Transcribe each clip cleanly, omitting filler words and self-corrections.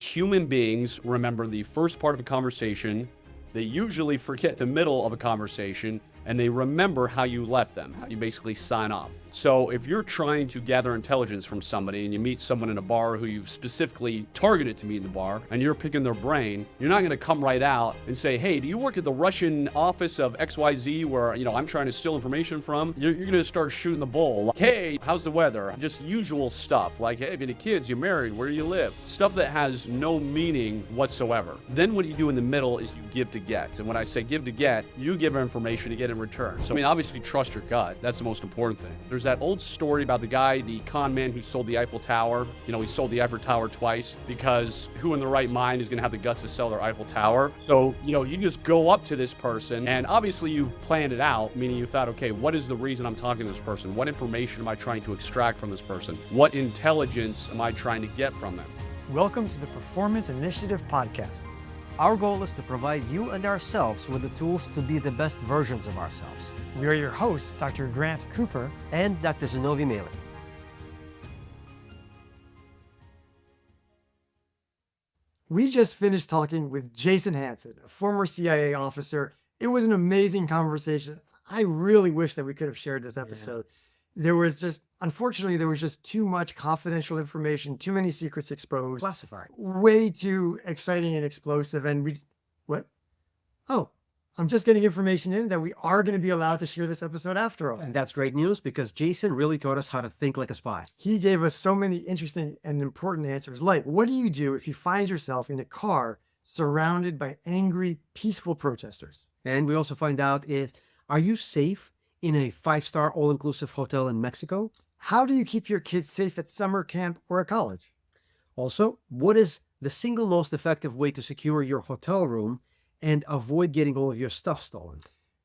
Human beings remember the first part of a conversation. They usually forget the middle of a conversation, and they remember how you left them, how you basically sign off. So if you're trying to gather intelligence from somebody and you meet someone in a bar who you've specifically targeted to meet in the bar and you're picking their brain, you're not going to come right out and say, hey, do you work at the Russian office of XYZ where, I'm trying to steal information from? You're going to start shooting the bull. Like, hey, how's the weather? Just usual stuff like, hey, have you any kids? You married? Where do you live? Stuff that has no meaning whatsoever. Then what you do in the middle is you give to get. And when I say give to get, you give information to get in return. So, obviously trust your gut. That's the most important thing. There's that old story about the guy, the con man who sold the Eiffel Tower. He sold the Eiffel Tower twice because who in the right mind is going to have the guts to sell their Eiffel Tower? So, you just go up to this person and obviously you've planned it out, meaning you thought, okay, what is the reason I'm talking to this person? What information am I trying to extract from this person? What intelligence am I trying to get from them? Welcome to the Performance Initiative Podcast. Our goal is to provide you and ourselves with the tools to be the best versions of ourselves. We are your hosts, Dr. Grant Cooper and Dr. Zinovy Meyler. We just finished talking with Jason Hanson, a former CIA officer. It was an amazing conversation. I really wish that we could have shared this episode. Unfortunately, there was just too much confidential information, too many secrets exposed. Classified. Way too exciting and explosive. And I'm just getting information in that we are going to be allowed to share this episode after all. And that's great news because Jason really taught us how to think like a spy. He gave us so many interesting and important answers. Like, what do you do if you find yourself in a car surrounded by angry, peaceful protesters? And we also find out are you safe in a 5-star all-inclusive hotel in Mexico? How do you keep your kids safe at summer camp or at college? Also, what is the single most effective way to secure your hotel room and avoid getting all of your stuff stolen?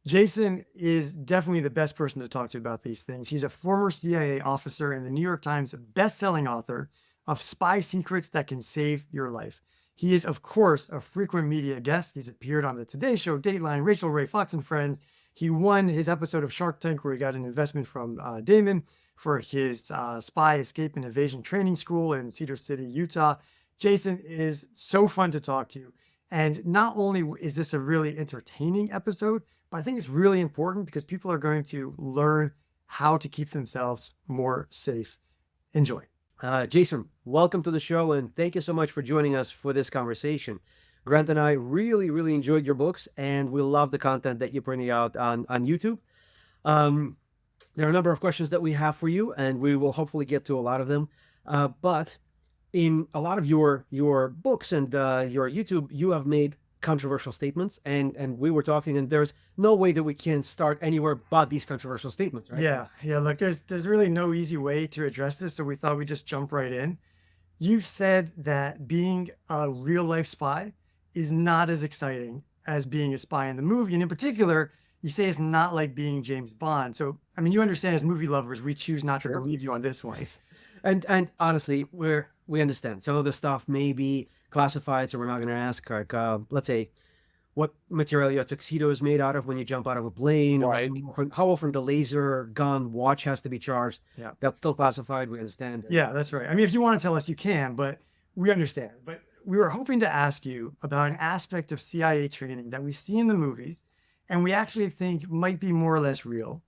Jason is definitely the best person to talk to about these things. He's a former CIA officer and the New York Times best-selling author of Spy Secrets That Can Save Your Life. He is, of course, a frequent media guest. He's appeared on The Today Show, Dateline, Rachel Ray, Fox and Friends. He won his episode of Shark Tank where he got an investment from Damon for his spy escape and evasion training school in Cedar City, Utah. Jason is so fun to talk to. And not only is this a really entertaining episode, but I think it's really important because people are going to learn how to keep themselves more safe. Enjoy. Jason, welcome to the show, and thank you so much for joining us for this conversation. Grant and I really, really enjoyed your books, and we love the content that you're putting out on YouTube. There are a number of questions that we have for you, and we will hopefully get to a lot of them. But in a lot of your books and your YouTube, you have made controversial statements, and we were talking, and there's no way that we can start anywhere but these controversial statements, right? Yeah. Look, there's really no easy way to address this, so we thought we'd just jump right in. You've said that being a real-life spy is not as exciting as being a spy in the movie, and in particular, you say it's not like being James Bond. So, you understand as movie lovers, we choose not to believe you on this one. And honestly, we understand some of the stuff may be classified, so we're not going to ask, like, let's say, what material your tuxedo is made out of when you jump out of a plane, right, or how often the laser gun watch has to be charged. Yeah, that's still classified. We understand. Yeah, that's right. If you want to tell us, you can, but we understand. But we were hoping to ask you about an aspect of CIA training that we see in the movies, and we actually think might be more or less real.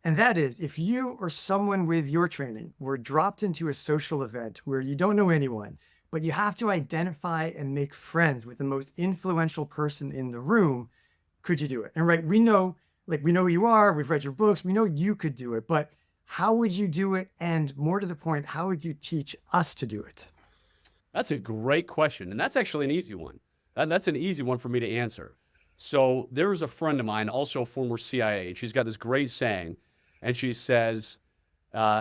And that is, if you or someone with your training were dropped into a social event where you don't know anyone, but you have to identify and make friends with the most influential person in the room, could you do it? And we know who you are, we've read your books, we know you could do it, but how would you do it? And more to the point, how would you teach us to do it? That's a great question. And that's actually an easy one. That's an easy one for me to answer. So there is a friend of mine, also a former CIA. She's got this great saying, and she says,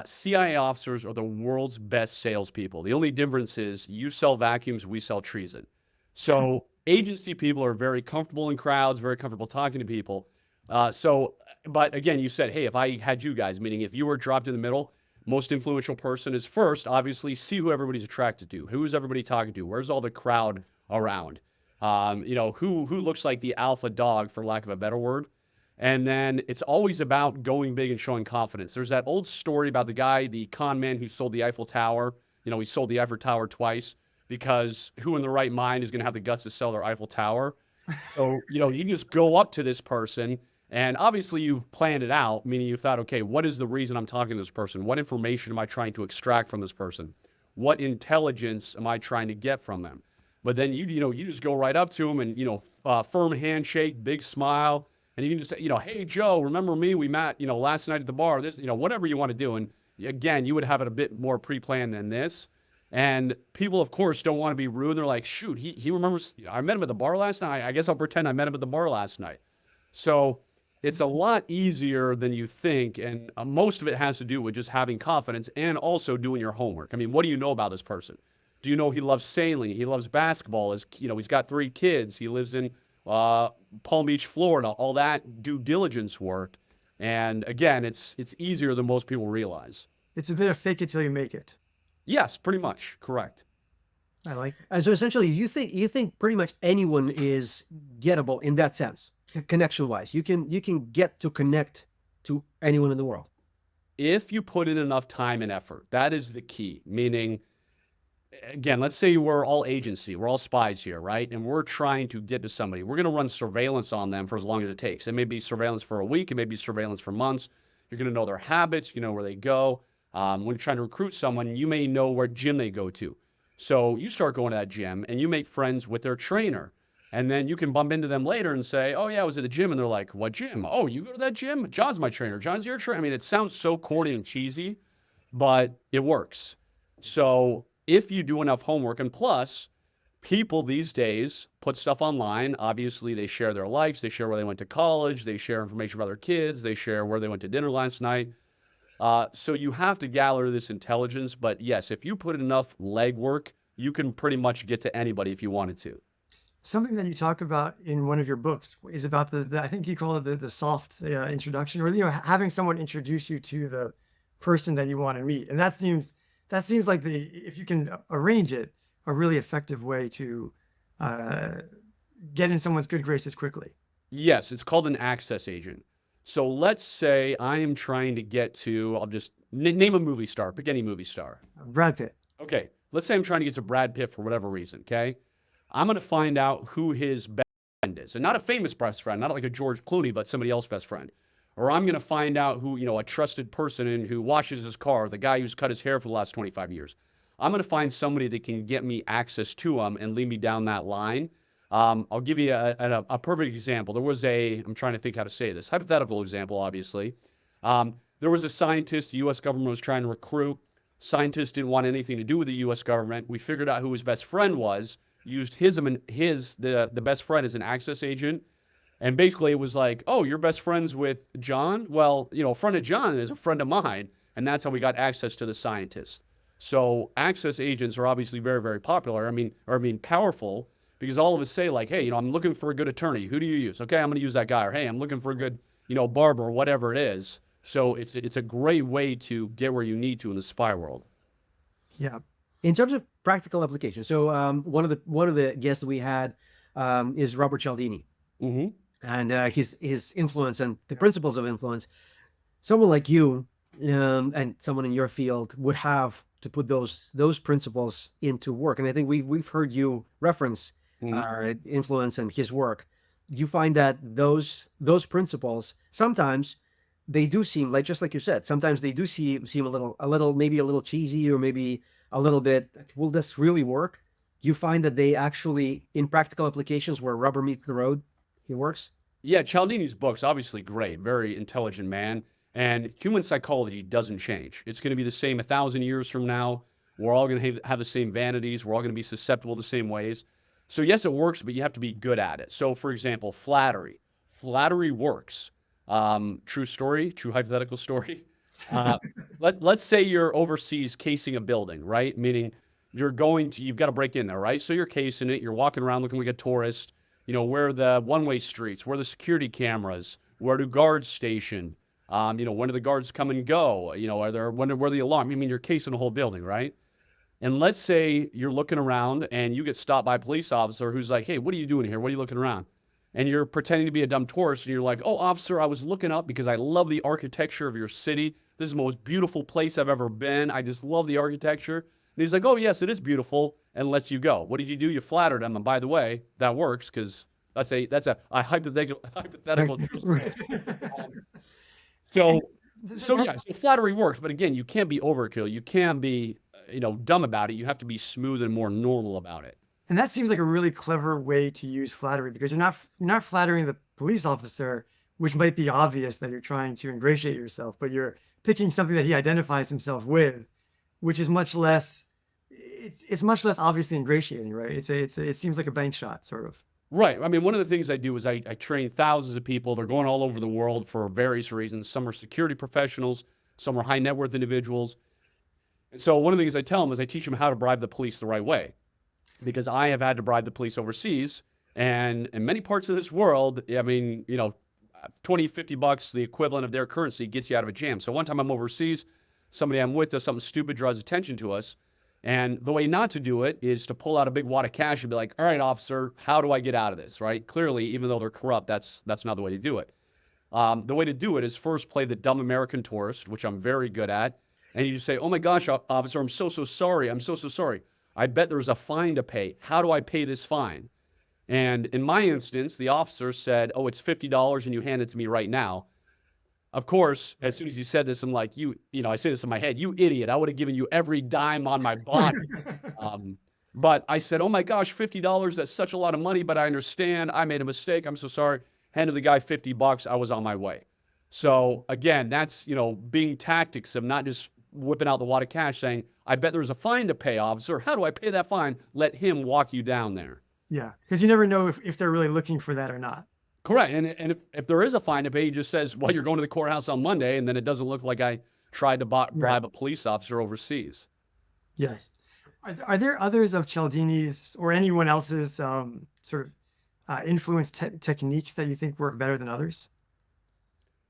CIA officers are the world's best salespeople. The only difference is you sell vacuums, we sell treason. So agency people are very comfortable in crowds, very comfortable talking to people. But again, you said, hey, if I had you guys, meaning if you were dropped in the middle, most influential person is first, obviously, see who everybody's attracted to. Who is everybody talking to? Where's all the crowd around? Who looks like the alpha dog, for lack of a better word. And then it's always about going big and showing confidence. There's that old story about the guy, the con man who sold the Eiffel Tower. He sold the Eiffel Tower twice. because who in the right mind is going to have the guts to sell their Eiffel Tower? So, you just go up to this person, and obviously you've planned it out, meaning you thought, okay, what is the reason I'm talking to this person? What information am I trying to extract from this person? What intelligence am I trying to get from them? But then you just go right up to them and, firm handshake, big smile. And you can just say, hey, Joe, remember me? We met, last night at the bar, this, whatever you want to do. And again, you would have it a bit more pre-planned than this. And people, of course, don't want to be rude. They're like, shoot, he remembers, I met him at the bar last night. I guess I'll pretend I met him at the bar last night. So it's a lot easier than you think. And most of it has to do with just having confidence and also doing your homework. I mean, what do you know about this person? Do you know he loves sailing? He loves basketball. He's got 3 kids. He lives in Palm Beach, Florida, all that due diligence work. And again, it's easier than most people realize. It's a bit of fake it till you make it. Yes, pretty much. Correct. I like it. And so essentially, you think pretty much anyone is gettable in that sense, connection wise. You can get to connect to anyone in the world. If you put in enough time and effort, that is the key. Meaning, again, let's say we're all agency, we're all spies here, right? And we're trying to get to somebody. We're going to run surveillance on them for as long as it takes. It may be surveillance for a week. It may be surveillance for months. You're going to know their habits. You know where they go. When you're trying to recruit someone, you may know where gym they go to. So you start going to that gym and you make friends with their trainer. And then you can bump into them later and say, oh, yeah, I was at the gym. And they're like, what gym? Oh, you go to that gym? John's my trainer. John's your trainer. I mean, it sounds so corny and cheesy, but it works. So if you do enough homework, and plus, people these days put stuff online. Obviously, they share their lives. They share where they went to college. They share information about their kids. They share where they went to dinner last night. So you have to gather this intelligence. But yes, if you put in enough legwork, you can pretty much get to anybody if you wanted to. Something that you talk about in one of your books is about the I think you call it the soft introduction, or having someone introduce you to the person that you want to meet, and that seems like if you can arrange it, a really effective way to get in someone's good graces quickly. Yes, it's called an access agent. So let's say I am trying to get to, I'll just name a movie star, pick any movie star. Brad Pitt. Okay, let's say I'm trying to get to Brad Pitt for whatever reason, okay? I'm going to find out who his best friend is. And not a famous best friend, not like a George Clooney, but somebody else's best friend. Or I'm going to find out who, a trusted person who washes his car, the guy who's cut his hair for the last 25 years. I'm going to find somebody that can get me access to him and lead me down that line. I'll give you a perfect example. There was I'm trying to think how to say this, hypothetical example, obviously. There was a scientist the U.S. government was trying to recruit. Scientists didn't want anything to do with the U.S. government. We figured out who his best friend was, used the best friend as an access agent. And basically it was like, oh, you're best friends with John? Well, a friend of John is a friend of mine. And that's how we got access to the scientist. So access agents are obviously very, very popular. I mean, powerful, because all of us say like, hey, I'm looking for a good attorney. Who do you use? Okay, I'm going to use that guy. Or hey, I'm looking for a good, barber, or whatever it is. So it's a great way to get where you need to in the spy world. Yeah. In terms of practical application, so one of the guests that we had is Robert Cialdini, and his influence and the principles of influence. Someone like you and someone in your field would have to put those principles into work. And I think we've heard you reference influence and his work. You find that those principles sometimes they do seem like, just like you said, sometimes they do seem a little maybe a little cheesy, or maybe a little bit, will this really work? You find that they actually, in practical applications where rubber meets the road, it works? Yeah, Cialdini's book's obviously great, very intelligent man. And human psychology doesn't change. It's going to be the same 1,000 years from now. We're all going to have the same vanities. We're all going to be susceptible the same ways. So yes, it works, but you have to be good at it. So for example, flattery. Flattery works. True story, true hypothetical story. Let's say you're overseas casing a building, right? Meaning you've got to break in there, right? So you're casing it, you're walking around looking like a tourist, where are the one-way streets, where are the security cameras, where do guards station, when do the guards come and go, where are the alarm? You're casing the whole building, right? And let's say you're looking around and you get stopped by a police officer who's like, hey, what are you doing here? What are you looking around? And you're pretending to be a dumb tourist, and you're like, oh, officer, I was looking up because I love the architecture of your city. This is the most beautiful place I've ever been. I just love the architecture. And he's like, oh, yes, it is beautiful. and lets you go. What did you do? You flattered them. And by the way, that works because that's a hypothetical. So yeah, so flattery works, but again, you can't be overkill. You can't be, dumb about it. You have to be smooth and more normal about it. And that seems like a really clever way to use flattery, because you're not flattering the police officer, which might be obvious that you're trying to ingratiate yourself, but you're picking something that he identifies himself with, which is much less. It's much less obviously ingratiating, right? It seems like a bank shot, sort of. Right. I mean, one of the things I do is I train thousands of people. They're going all over the world for various reasons. Some are security professionals, some are high net worth individuals. And so one of the things I tell them is I teach them how to bribe the police the right way, because I have had to bribe the police overseas. And in many parts of this world, I mean, 20, $50, the equivalent of their currency, gets you out of a jam. So one time I'm overseas, somebody I'm with does something stupid, draws attention to us. And the way not to do it is to pull out a big wad of cash and be like, all right, officer, how do I get out of this, right? Clearly, even though they're corrupt, that's not the way to do it. The way to do it is first play the dumb American tourist, which I'm very good at. And you just say, oh my gosh, officer, I'm so sorry. I'm so sorry. I bet there's a fine to pay. How do I pay this fine? And in my instance, the officer said, oh, it's $50 and you hand it to me right now. Of course, as soon as you said this, I'm like, I say this in my head, you idiot. I would have given you every dime on my body. But I said, oh my gosh, $50, that's such a lot of money, but I understand. I made a mistake. I'm so sorry. Handed the guy $50. I was on my way. So again, that's, being tactics of not just whipping out the wad of cash saying, I bet there's a fine to pay, officer. How do I pay that fine? Let him walk you down there. Yeah, because you never know if they're really looking for that or not. Correct. And if there is a fine to pay, he just says, well, you're going to the courthouse on Monday, and then it doesn't look like I tried to bribe a police officer overseas. Yeah. Are there others of Cialdini's or anyone else's sort of influence techniques that you think work better than others?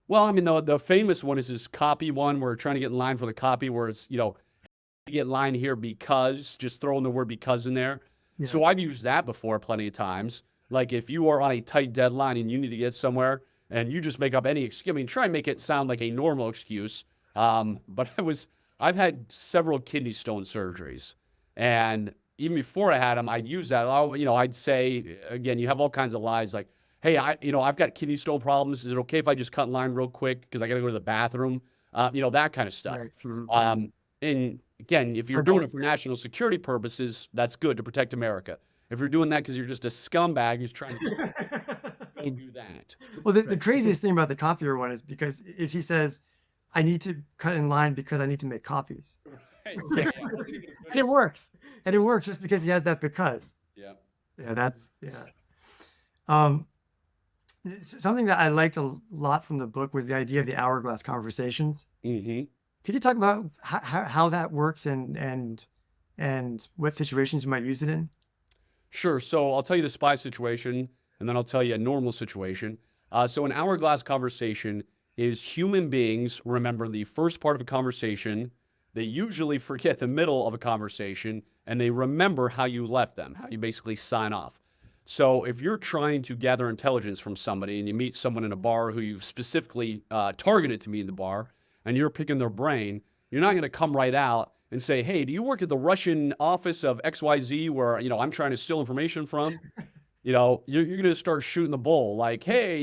Well, I mean, the famous one is his copy one, where we're trying to get in line for the copy, where it's, get in line here because, just throwing the word because in there. Yeah. So I've used that before plenty of times. Like if you are on a tight deadline and you need to get somewhere and you just make up any excuse, I mean, try and make it sound like a normal excuse. But I've had several kidney stone surgeries, and even before I had them, I'd use that. I'd say, again, you have all kinds of lies like, hey, I've got kidney stone problems. Is it okay if I just cut in line real quick because I got to go to the bathroom? That kind of stuff. Right. And again, if you're doing it for national security purposes, that's good to protect America. If you're doing that because you're just a scumbag who's trying to don't do that. Well, the craziest thing about the copier one is he says, I need to cut in line because I need to make copies. Yeah. And it works. And it works just because he has that because. Yeah. Yeah, something that I liked a lot from the book was the idea of the hourglass conversations. Mm-hmm. Could you talk about how that works and what situations you might use it in? Sure. So I'll tell you the spy situation, and then I'll tell you a normal situation. So an hourglass conversation is human beings remember the first part of a conversation. They usually forget the middle of a conversation, and they remember how you left them, how you basically sign off. So if you're trying to gather intelligence from somebody and you meet someone in a bar who you've specifically targeted to meet in the bar, and you're picking their brain, you're not going to come right out and say, hey, do you work at the Russian office of XYZ where, I'm trying to steal information from? You're going to start shooting the bull like, hey,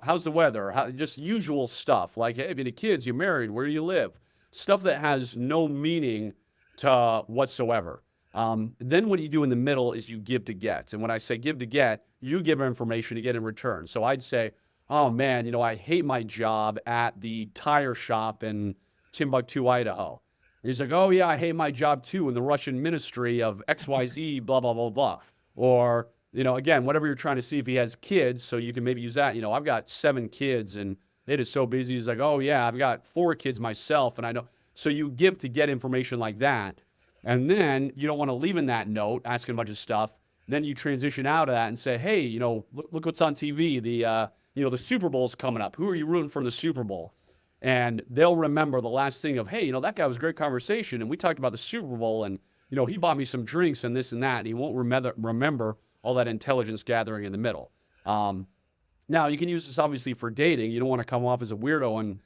how's the weather? Just usual stuff like, hey, have you any kids? You married? Where do you live? Stuff that has no meaning to whatsoever. Then what you do in the middle is you give to get. And when I say give to get, you give information to get in return. So I'd say, oh man, I hate my job at the tire shop in Timbuktu, Idaho. And he's like, oh yeah, I hate my job too in the Russian ministry of XYZ, blah, blah, blah, blah. Or, again, whatever you're trying to see if he has kids, so you can maybe use that. I've got 7 kids and it is so busy. He's like, oh yeah, I've got 4 kids myself. And I know. So you give to get information like that. And then you don't want to leave in that note asking a bunch of stuff. Then you transition out of that and say, hey, look what's on TV. The Super Bowl's coming up. Who are you rooting for in the Super Bowl? And they'll remember the last thing of, hey, that guy was a great conversation. And we talked about the Super Bowl and, he bought me some drinks and this and that. And he won't remember all that intelligence gathering in the middle. Now, you can use this obviously for dating. You don't want to come off as a weirdo and,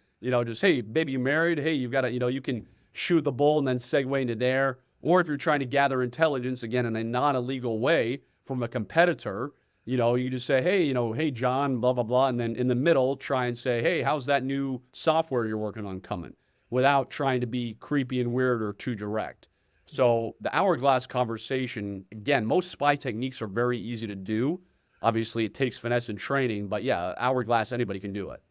just, hey, baby, you married? Hey, you've got to, you can shoot the bull and then segue into there. Or if you're trying to gather intelligence, again, in a non-illegal way from a competitor, you just say, hey, hey, John, blah, blah, blah. And then in the middle, try and say, hey, how's that new software you're working on coming? Without trying to be creepy and weird or too direct. So the hourglass conversation, again, most spy techniques are very easy to do. Obviously, it takes finesse and training, but yeah, hourglass, anybody can do it.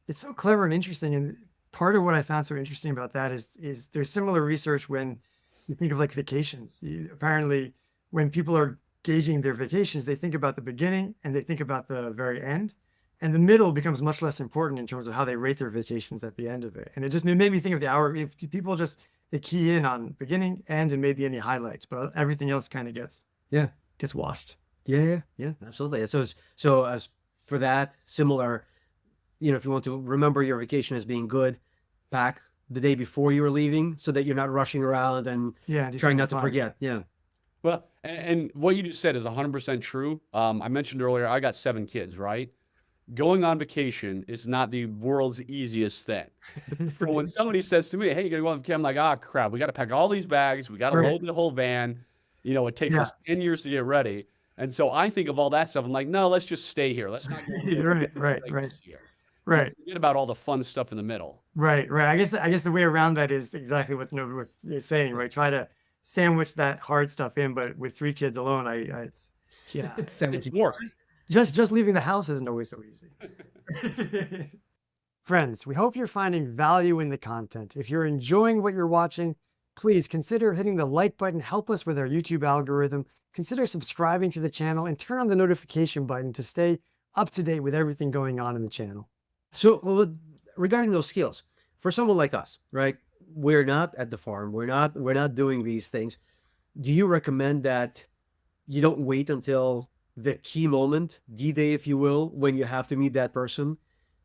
It's so clever and interesting. And part of what I found so interesting about that is there's similar research when you think of like vacations. Apparently, when people are gauging their vacations, they think about the beginning and they think about the very end. And the middle becomes much less important in terms of how they rate their vacations at the end of it. And it made me think of the hour. If people they key in on beginning, end, and maybe any highlights, but everything else kind of gets washed. Yeah, absolutely. So as for that, similar, if you want to remember your vacation as being good, pack the day before you were leaving so that you're not rushing around and trying not to forget. Yeah. Well, and what you just said is 100% true. I mentioned earlier, I got 7 kids, right? Going on vacation is not the world's easiest thing. So when somebody says to me, hey, you're going to go on vacation, I'm like, ah, crap, we got to pack all these bags. We got to load the whole van. It takes us 10 years to get ready. And so I think of all that stuff. I'm like, no, let's just stay here. Let's not go right. Forget about all the fun stuff in the middle. Right. I guess the way around that is exactly what Zinovy was saying, right? Try to sandwich that hard stuff in, but with 3 kids alone, it's work. Just leaving the house isn't always so easy. Friends, we hope you're finding value in the content. If you're enjoying what you're watching, please consider hitting the like button, help us with our YouTube algorithm, consider subscribing to the channel, and turn on the notification button to stay up to date with everything going on in the channel. So regarding those skills, for someone like us, right? We're not at the farm. We're not doing these things. Do you recommend that you don't wait until the key moment, D-Day, if you will, when you have to meet that person?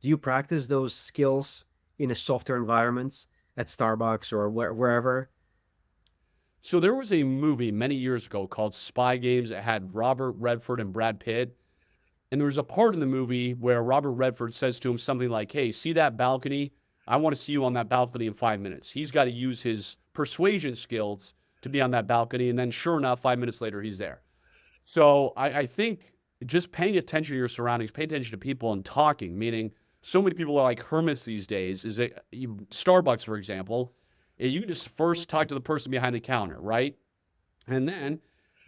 Do you practice those skills in a softer environments at Starbucks or wherever? So there was a movie many years ago called Spy Games. It had Robert Redford and Brad Pitt. And there was a part in the movie where Robert Redford says to him something like, hey, see that balcony? I want to see you on that balcony in 5 minutes. He's got to use his persuasion skills to be on that balcony. And then sure enough, 5 minutes later, he's there. So I think just paying attention to your surroundings, paying attention to people and talking, meaning so many people are like hermits these days. Starbucks, for example, you can just first talk to the person behind the counter, right? And then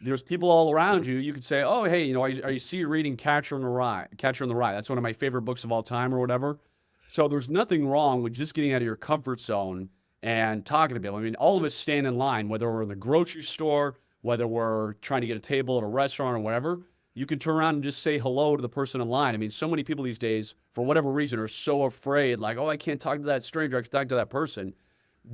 there's people all around you. You could say, oh, hey, I see you reading Catcher in the Rye. That's one of my favorite books of all time or whatever. So there's nothing wrong with just getting out of your comfort zone and talking to people. I mean, all of us stand in line, whether we're in the grocery store, whether we're trying to get a table at a restaurant or whatever. You can turn around and just say hello to the person in line. I mean, so many people these days, for whatever reason, are so afraid, like, oh, I can't talk to that stranger. I can talk to that person.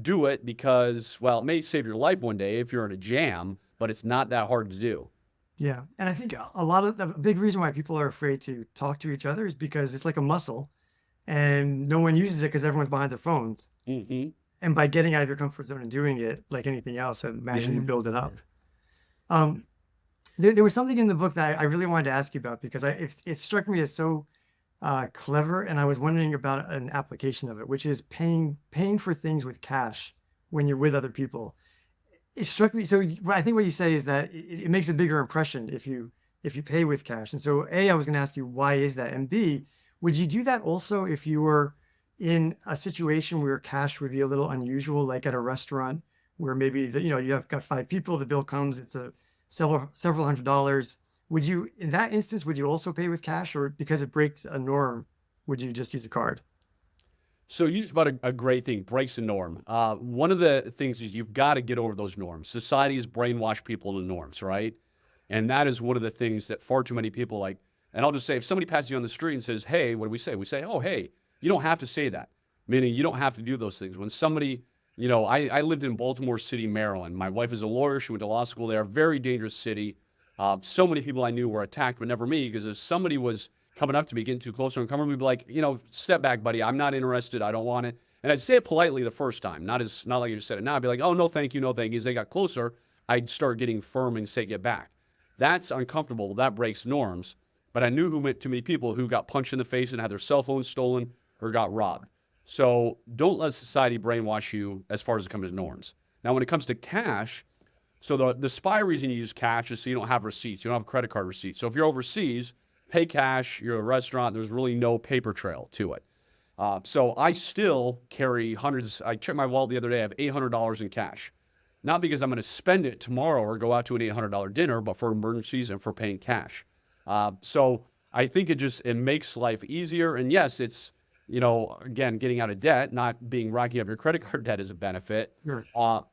Do it because, well, it may save your life one day if you're in a jam, but it's not that hard to do. Yeah. And I think a lot of the big reason why people are afraid to talk to each other is because it's like a muscle and no one uses it because everyone's behind their phones. Mm-hmm. And by getting out of your comfort zone and doing it, like anything else, I imagine you build it up. There was something in the book that I really wanted to ask you about because it struck me as so clever, and I was wondering about an application of it, which is paying for things with cash when you're with other people. It struck me. So I think what you say is that it makes a bigger impression if you pay with cash. And so A, I was going to ask you, why is that? And B, would you do that also if you were in a situation where cash would be a little unusual, like at a restaurant where maybe you have got 5 people, the bill comes, it's several $100s. Would you, in that instance, would you also pay with cash, or because it breaks a norm, would you just use a card? So you just about a great thing, breaks a norm. One of the things is you've got to get over those norms. Society has brainwashed people into norms, right? And that is one of the things that far too many people like. And I'll just say, if somebody passes you on the street and says, hey, what do we say? We say, oh, hey, you don't have to say that. Meaning you don't have to do those things. When somebody, I lived in Baltimore City, Maryland. My wife is a lawyer. She went to law school there. Very dangerous city. So many people I knew were attacked, but never me, because if somebody was coming up to me, getting too close to him, we'd be like, step back, buddy. I'm not interested. I don't want it. And I'd say it politely the first time, not like you just said it now. I'd be like, oh, no, thank you, no, thank you. As they got closer, I'd start getting firm and say, get back. That's uncomfortable. That breaks norms. But I knew too many people who got punched in the face and had their cell phones stolen or got robbed. So don't let society brainwash you as far as it comes to norms. Now, when it comes to cash, So the SPY reason you use cash is so you don't have receipts. You don't have credit card receipts. So if you're overseas, pay cash, you're a restaurant, there's really no paper trail to it. So I still carry hundreds. I checked my wallet the other day. I have $800 in cash. Not because I'm going to spend it tomorrow or go out to an $800 dinner, but for emergencies and for paying cash. So I think it makes life easier. And yes, it's, again, getting out of debt, not racking up your credit card debt is a benefit. Sure.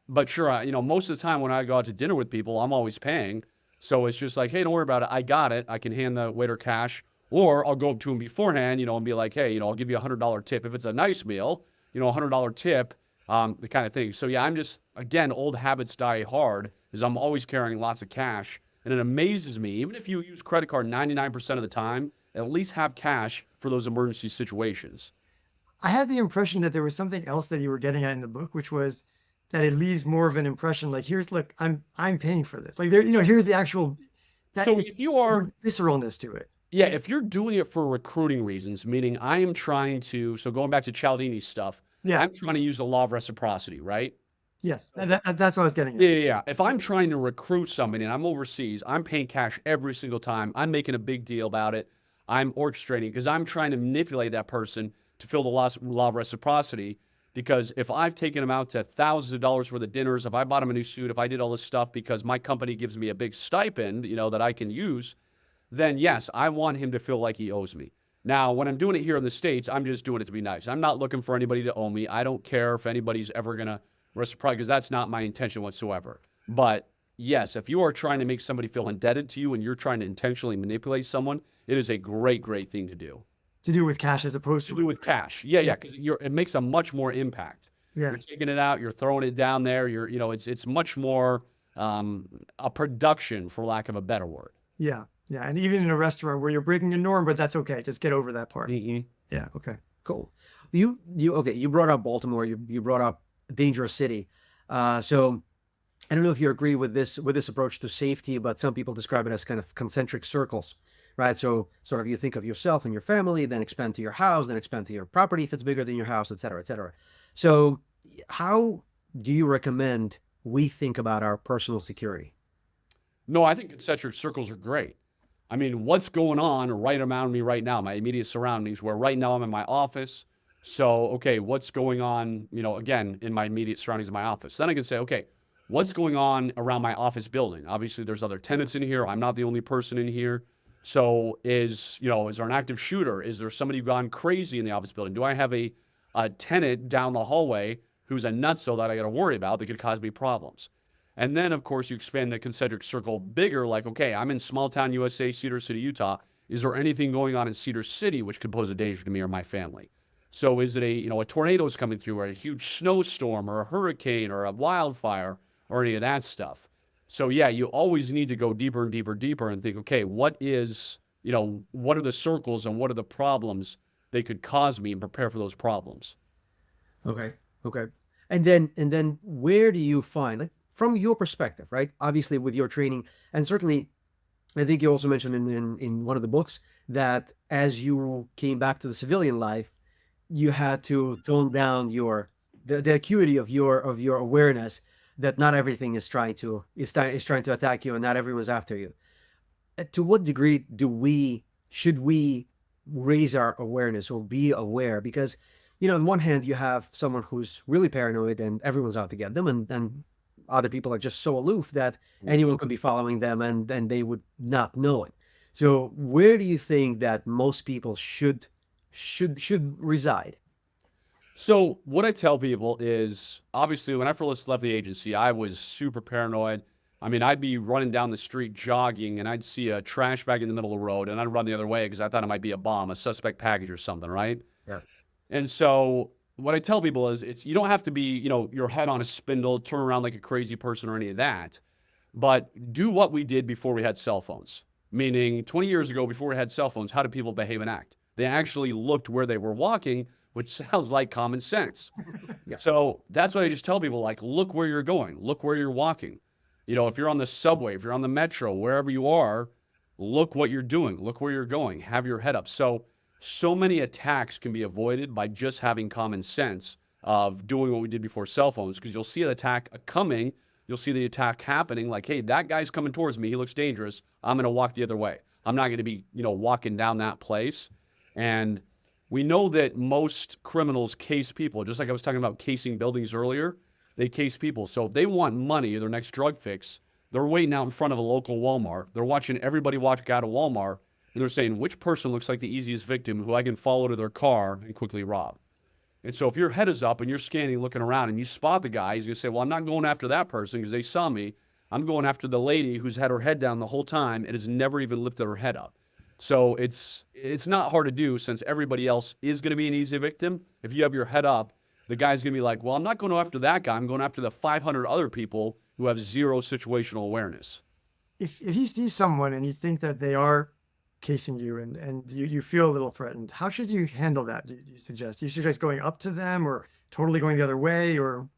But sure, most of the time when I go out to dinner with people, I'm always paying. So it's just like, hey, don't worry about it. I got it. I can hand the waiter cash. Or I'll go up to him beforehand, and be like, hey, I'll give you $100 tip. If it's a nice meal, $100 tip, the kind of thing. So yeah, I'm just, again, old habits die hard, is I'm always carrying lots of cash. And it amazes me, even if you use credit card 99% of the time, at least have cash for those emergency situations. I had the impression that there was something else that you were getting at in the book, which was that it leaves more of an impression like, look, I'm paying for this. Like here's the actual, so if you are visceralness to it. Yeah, if you're doing it for recruiting reasons, meaning I am trying to, so going back to Cialdini's stuff, Yeah. I'm trying to use the law of reciprocity, right? Yes, that's what I was getting at. Yeah. If I'm trying to recruit somebody and I'm overseas, I'm paying cash every single time. I'm making a big deal about it. I'm orchestrating because I'm trying to manipulate that person to fill the law of reciprocity. Because if I've taken them out to thousands of dollars worth of dinners, if I bought him a new suit, if I did all this stuff because my company gives me a big stipend, that I can use, then yes, I want him to feel like he owes me. Now, when I'm doing it here in the States, I'm just doing it to be nice. I'm not looking for anybody to owe me. I don't care if anybody's ever going to reciprocate because that's not my intention whatsoever. But yes, if you are trying to make somebody feel indebted to you and you're trying to intentionally manipulate someone, it is a great, great thing to do. To do with cash as opposed to with cash. Yeah, because it makes a much more impact. Yeah. You're taking it out, you're throwing it down there. It's much more a production, for lack of a better word. Yeah. Yeah. And even in a restaurant where you're breaking a norm, but that's okay. Just get over that part. Mm-hmm. Yeah. Okay. Cool. You brought up Baltimore. You brought up dangerous city. So I don't know if you agree with this approach to safety, but some people describe it as kind of concentric circles, right? So sort of you think of yourself and your family, then expand to your house, then expand to your property if it's bigger than your house, et cetera, et cetera. So how do you recommend we think about our personal security? No, I think concentric circles are great. I mean, what's going on right around me right now, my immediate surroundings, where right now I'm in my office. So, okay, what's going on, again, in my immediate surroundings in my office? Then I can say, okay, what's going on around my office building? Obviously, there's other tenants in here. I'm not the only person in here. So is there an active shooter? Is there somebody gone crazy in the office building? Do I have a tenant down the hallway who's a nutso that I got to worry about that could cause me problems? And then, of course, you expand the concentric circle bigger, like, okay, I'm in small town USA, Cedar City, Utah. Is there anything going on in Cedar City which could pose a danger to me or my family? So is it a tornado's coming through or a huge snowstorm or a hurricane or a wildfire or any of that stuff? So yeah, you always need to go deeper and deeper, deeper and think, okay, what are the circles and what are the problems they could cause me and prepare for those problems? Okay. And then where do you find, like, from your perspective, right? Obviously with your training, and certainly I think you also mentioned in one of the books that as you came back to the civilian life, you had to tone down the acuity of your awareness that not everything is trying to attack you and not everyone's after you. To what degree should we raise our awareness or be aware? Because, on one hand, you have someone who's really paranoid and everyone's out to get them, and other people are just so aloof that anyone could be following them and they would not know it. So where do you think that most people should reside? So what I tell people is, obviously, when I first left the agency, I was super paranoid. I mean, I'd be running down the street jogging, and I'd see a trash bag in the middle of the road, and I'd run the other way because I thought it might be a bomb, a suspect package or something, right? Yeah. And so what I tell people is you don't have to be, your head on a spindle, turn around like a crazy person or any of that, but do what we did before we had cell phones. Meaning 20 years ago, before we had cell phones, how did people behave and act? They actually looked where they were walking, which sounds like common sense. Yeah. So that's what I just tell people, like, look where you're going, look where you're walking. If you're on the subway, if you're on the metro, wherever you are, look what you're doing, look where you're going, have your head up. So many attacks can be avoided by just having common sense of doing what we did before cell phones, because you'll see an attack coming, you'll see the attack happening. Like, hey, that guy's coming towards me. He looks dangerous. I'm going to walk the other way. I'm not going to be, walking down that place. And we know that most criminals case people, just like I was talking about casing buildings earlier. They case people. So if they want money or their next drug fix, they're waiting out in front of a local Walmart. They're watching everybody walk out of Walmart, and they're saying, which person looks like the easiest victim who I can follow to their car and quickly rob? And so if your head is up and you're scanning, looking around, and you spot the guy, he's going to say, well, I'm not going after that person because they saw me. I'm going after the lady who's had her head down the whole time and has never even lifted her head up. So it's not hard to do since everybody else is going to be an easy victim. If you have your head up, the guy's going to be like, well, I'm not going after that guy. I'm going after the 500 other people who have zero situational awareness. If you see someone and you think that they are casing you and you feel a little threatened, how should you handle that? Do you suggest? Do you suggest going up to them or totally going the other way or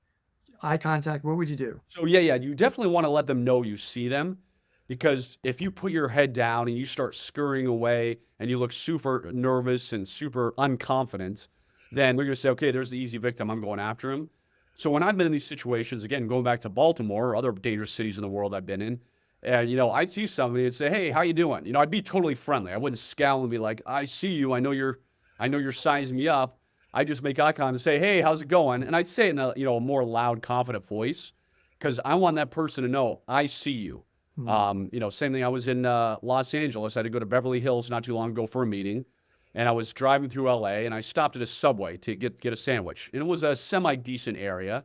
eye contact? What would you do? So yeah, you definitely want to let them know you see them, because if you put your head down and you start scurrying away and you look super nervous and super unconfident, then they're going to say, okay, there's the easy victim. I'm going after him. So when I've been in these situations, again, going back to Baltimore or other dangerous cities in the world I've been in, and, I'd see somebody and say, hey, how you doing? I'd be totally friendly. I wouldn't scowl and be like, I see you. I know you're sizing me up. I just make eye contact and say, hey, how's it going? And I'd say it in a more loud, confident voice, because I want that person to know I see you. Same thing. I was in Los Angeles. I had to go to Beverly Hills not too long ago for a meeting. And I was driving through LA and I stopped at a Subway to get a sandwich. And it was a semi-decent area.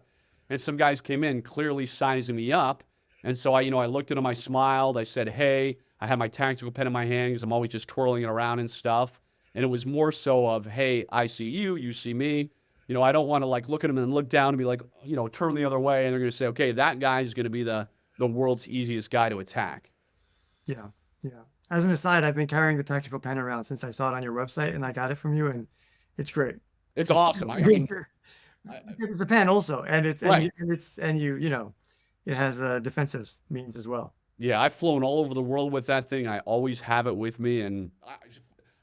And some guys came in clearly sizing me up. And so I looked at them, I smiled, I said, hey, I had my tactical pen in my hand because I'm always just twirling it around and stuff. And it was more so of, hey, I see you, you see me. I don't want to look at them and look down and be like, turn the other way. And they're going to say, okay, that guy is going to be the world's easiest guy to attack. Yeah. As an aside, I've been carrying the tactical pen around since I saw it on your website and I got it from you, and it's great. It's awesome. Because it's a pen also, and it's right. It has a defensive means as well. Yeah, I've flown all over the world with that thing. I always have it with me, and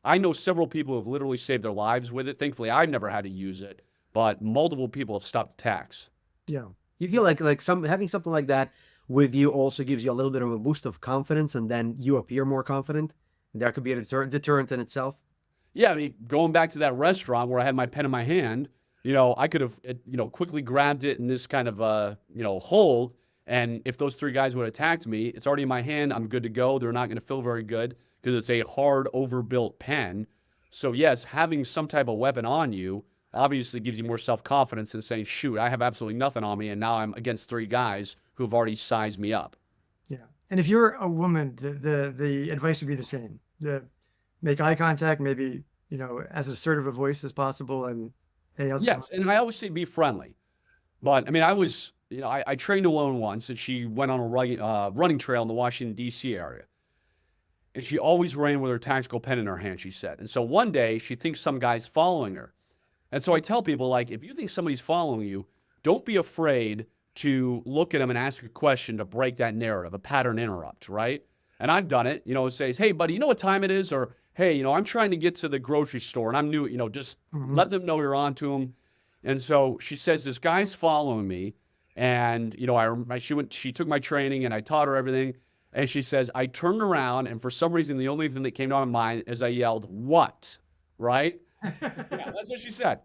I know several people who have literally saved their lives with it. Thankfully, I've never had to use it, but multiple people have stopped attacks. Yeah. You feel like having something like that with you also gives you a little bit of a boost of confidence, and then you appear more confident. That could be a deterrent in itself. Yeah, I mean, going back to that restaurant where I had my pen in my hand, I could have, quickly grabbed it in this kind of, hold. And if those three guys would have attacked me, it's already in my hand. I'm good to go. They're not going to feel very good because it's a hard, overbuilt pen. So yes, having some type of weapon on you obviously gives you more self-confidence than saying, shoot, I have absolutely nothing on me, and now I'm against three guys who have already sized me up. Yeah. And if you're a woman, the advice would be the same. Make eye contact, maybe, as assertive a voice as possible. And hey, how's it going? Yes, and I always say be friendly. But, I mean, I trained a woman once, and she went on a running trail in the Washington, D.C. area. And she always ran with her tactical pen in her hand, she said. And so one day, she thinks some guy's following her. And so I tell people, if you think somebody's following you, don't be afraid to look at them and ask a question to break that narrative, a pattern interrupt, right? And I've done it, it says, hey, buddy, you know what time it is? Or, hey, I'm trying to get to the grocery store and I'm new, just let them know you're on to them. And so she says, this guy's following me. And, she took my training and I taught her everything. And she says, I turned around and for some reason, the only thing that came to my mind is I yelled, what? Right? Yeah, that's what she said.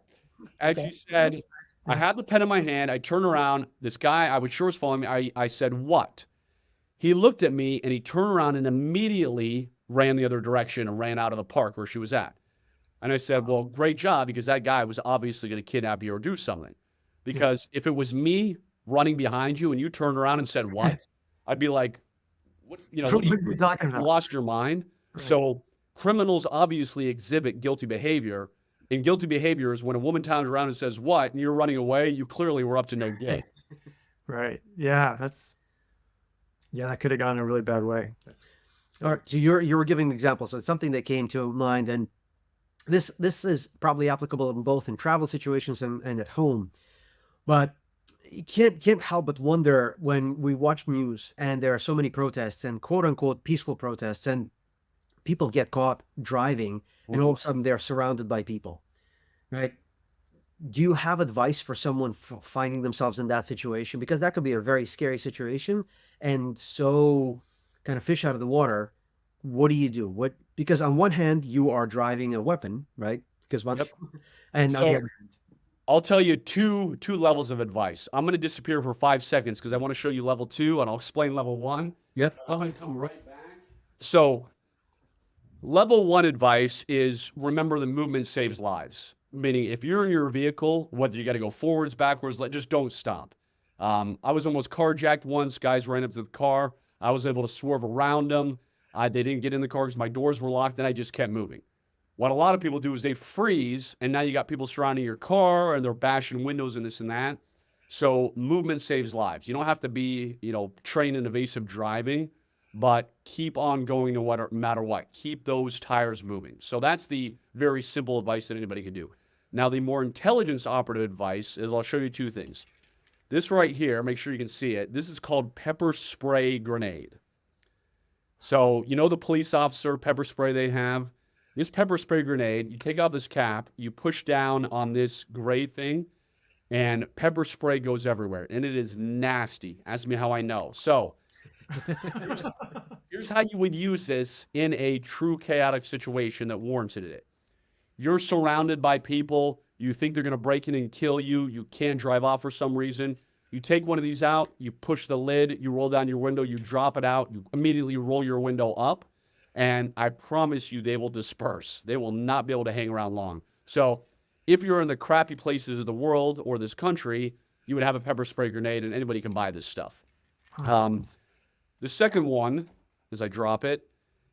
And she said, I had the pen in my hand. I turned around. This guy I was sure was following me. I said, what? He looked at me and he turned around and immediately ran the other direction and ran out of the park where she was at. And I said, well, great job, because that guy was obviously going to kidnap you or do something. Because if it was me running behind you and you turned around and said, what? I'd be like, what are you talking about? You lost your mind. Right. So criminals obviously exhibit guilty behavior. And guilty behavior is when a woman turns around and says, what? And you're running away. You clearly were up to no good. Right. Yeah. That could have gone a really bad way. All right. So you were giving an example. So it's something that came to mind, and this is probably applicable in both in travel situations and at home. But you can't help but wonder when we watch news and there are so many protests and quote unquote peaceful protests, and people get caught driving and all of a sudden they're surrounded by people, right? do you have advice for someone finding themselves in that situation? Because that could be a very scary situation and so kind of fish out of the water. What do you do? Because on one hand, you are driving a weapon, right? Because Yep. and So again, I'll tell you two levels of advice. I'm going to disappear for 5 seconds because I want to show you level 2, and I'll explain level 1. yep. I'm going to come right back. So level 1 advice is remember the movement saves lives. Meaning if you're in your vehicle, whether you got to go forwards, backwards, just don't stop. I was almost carjacked once. Guys ran up to the car. I was able to swerve around them. They didn't get in the car because my doors were locked, and I just kept moving. What a lot of people do is they freeze, and now you got people surrounding your car, and they're bashing windows and this and that. So movement saves lives. You don't have to be, trained in evasive driving, but keep on going no matter what. Keep those tires moving. So that's the very simple advice that anybody can do. Now, the more intelligence operative advice is I'll show you 2 things. This right here, make sure you can see it. This is called pepper spray grenade. So, the police officer pepper spray they have? This pepper spray grenade, you take out this cap, you push down on this gray thing, and pepper spray goes everywhere. And it is nasty. Ask me how I know. So, here's how you would use this in a true chaotic situation that warranted it. You're surrounded by people. You think they're going to break in and kill you. You can't drive off for some reason. You take one of these out. You push the lid. You roll down your window. You drop it out. You immediately roll your window up. And I promise you they will disperse. They will not be able to hang around long. So if you're in the crappy places of the world or this country, you would have a pepper spray grenade, and anybody can buy this stuff. The second one, as I drop it,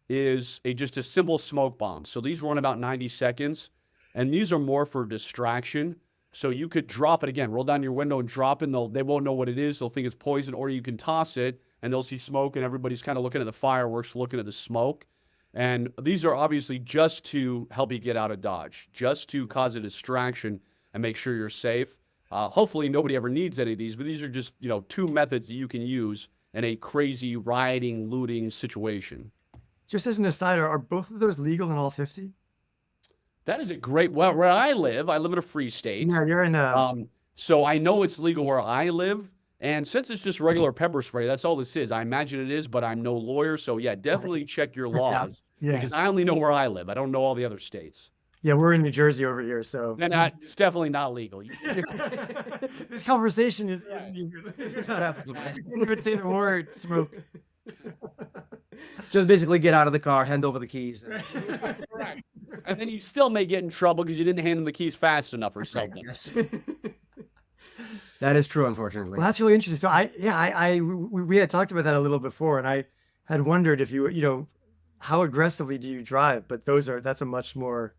is just a simple smoke bomb. So these run about 90 seconds, and these are more for distraction. So you could drop it again, roll down your window and drop it, and they won't know what it is. They'll think it's poison, or you can toss it, and they'll see smoke, and everybody's kind of looking at the fireworks, looking at the smoke. And these are obviously just to help you get out of Dodge, just to cause a distraction and make sure you're safe. Hopefully nobody ever needs any of these, but these are just, 2 methods that you can use in a crazy rioting, looting situation. Just as an aside, are both of those legal in all 50? That is a great, well, where I live in a free state. Yeah, you're in So I know it's legal where I live. And since it's just regular pepper spray, that's all this is. I imagine it is, but I'm no lawyer. So yeah, definitely check your laws because I only know where I live. I don't know all the other states. Yeah, we're in New Jersey over here, so It's definitely not legal. this conversation isn't even. Didn't even say the word smoke. Just basically get out of the car, hand over the keys. Correct. And then you still may get in trouble because you didn't hand them the keys fast enough or something. That is true, unfortunately. Well, that's really interesting. So we had talked about that a little before, and I had wondered if how aggressively do you drive? But that's a much more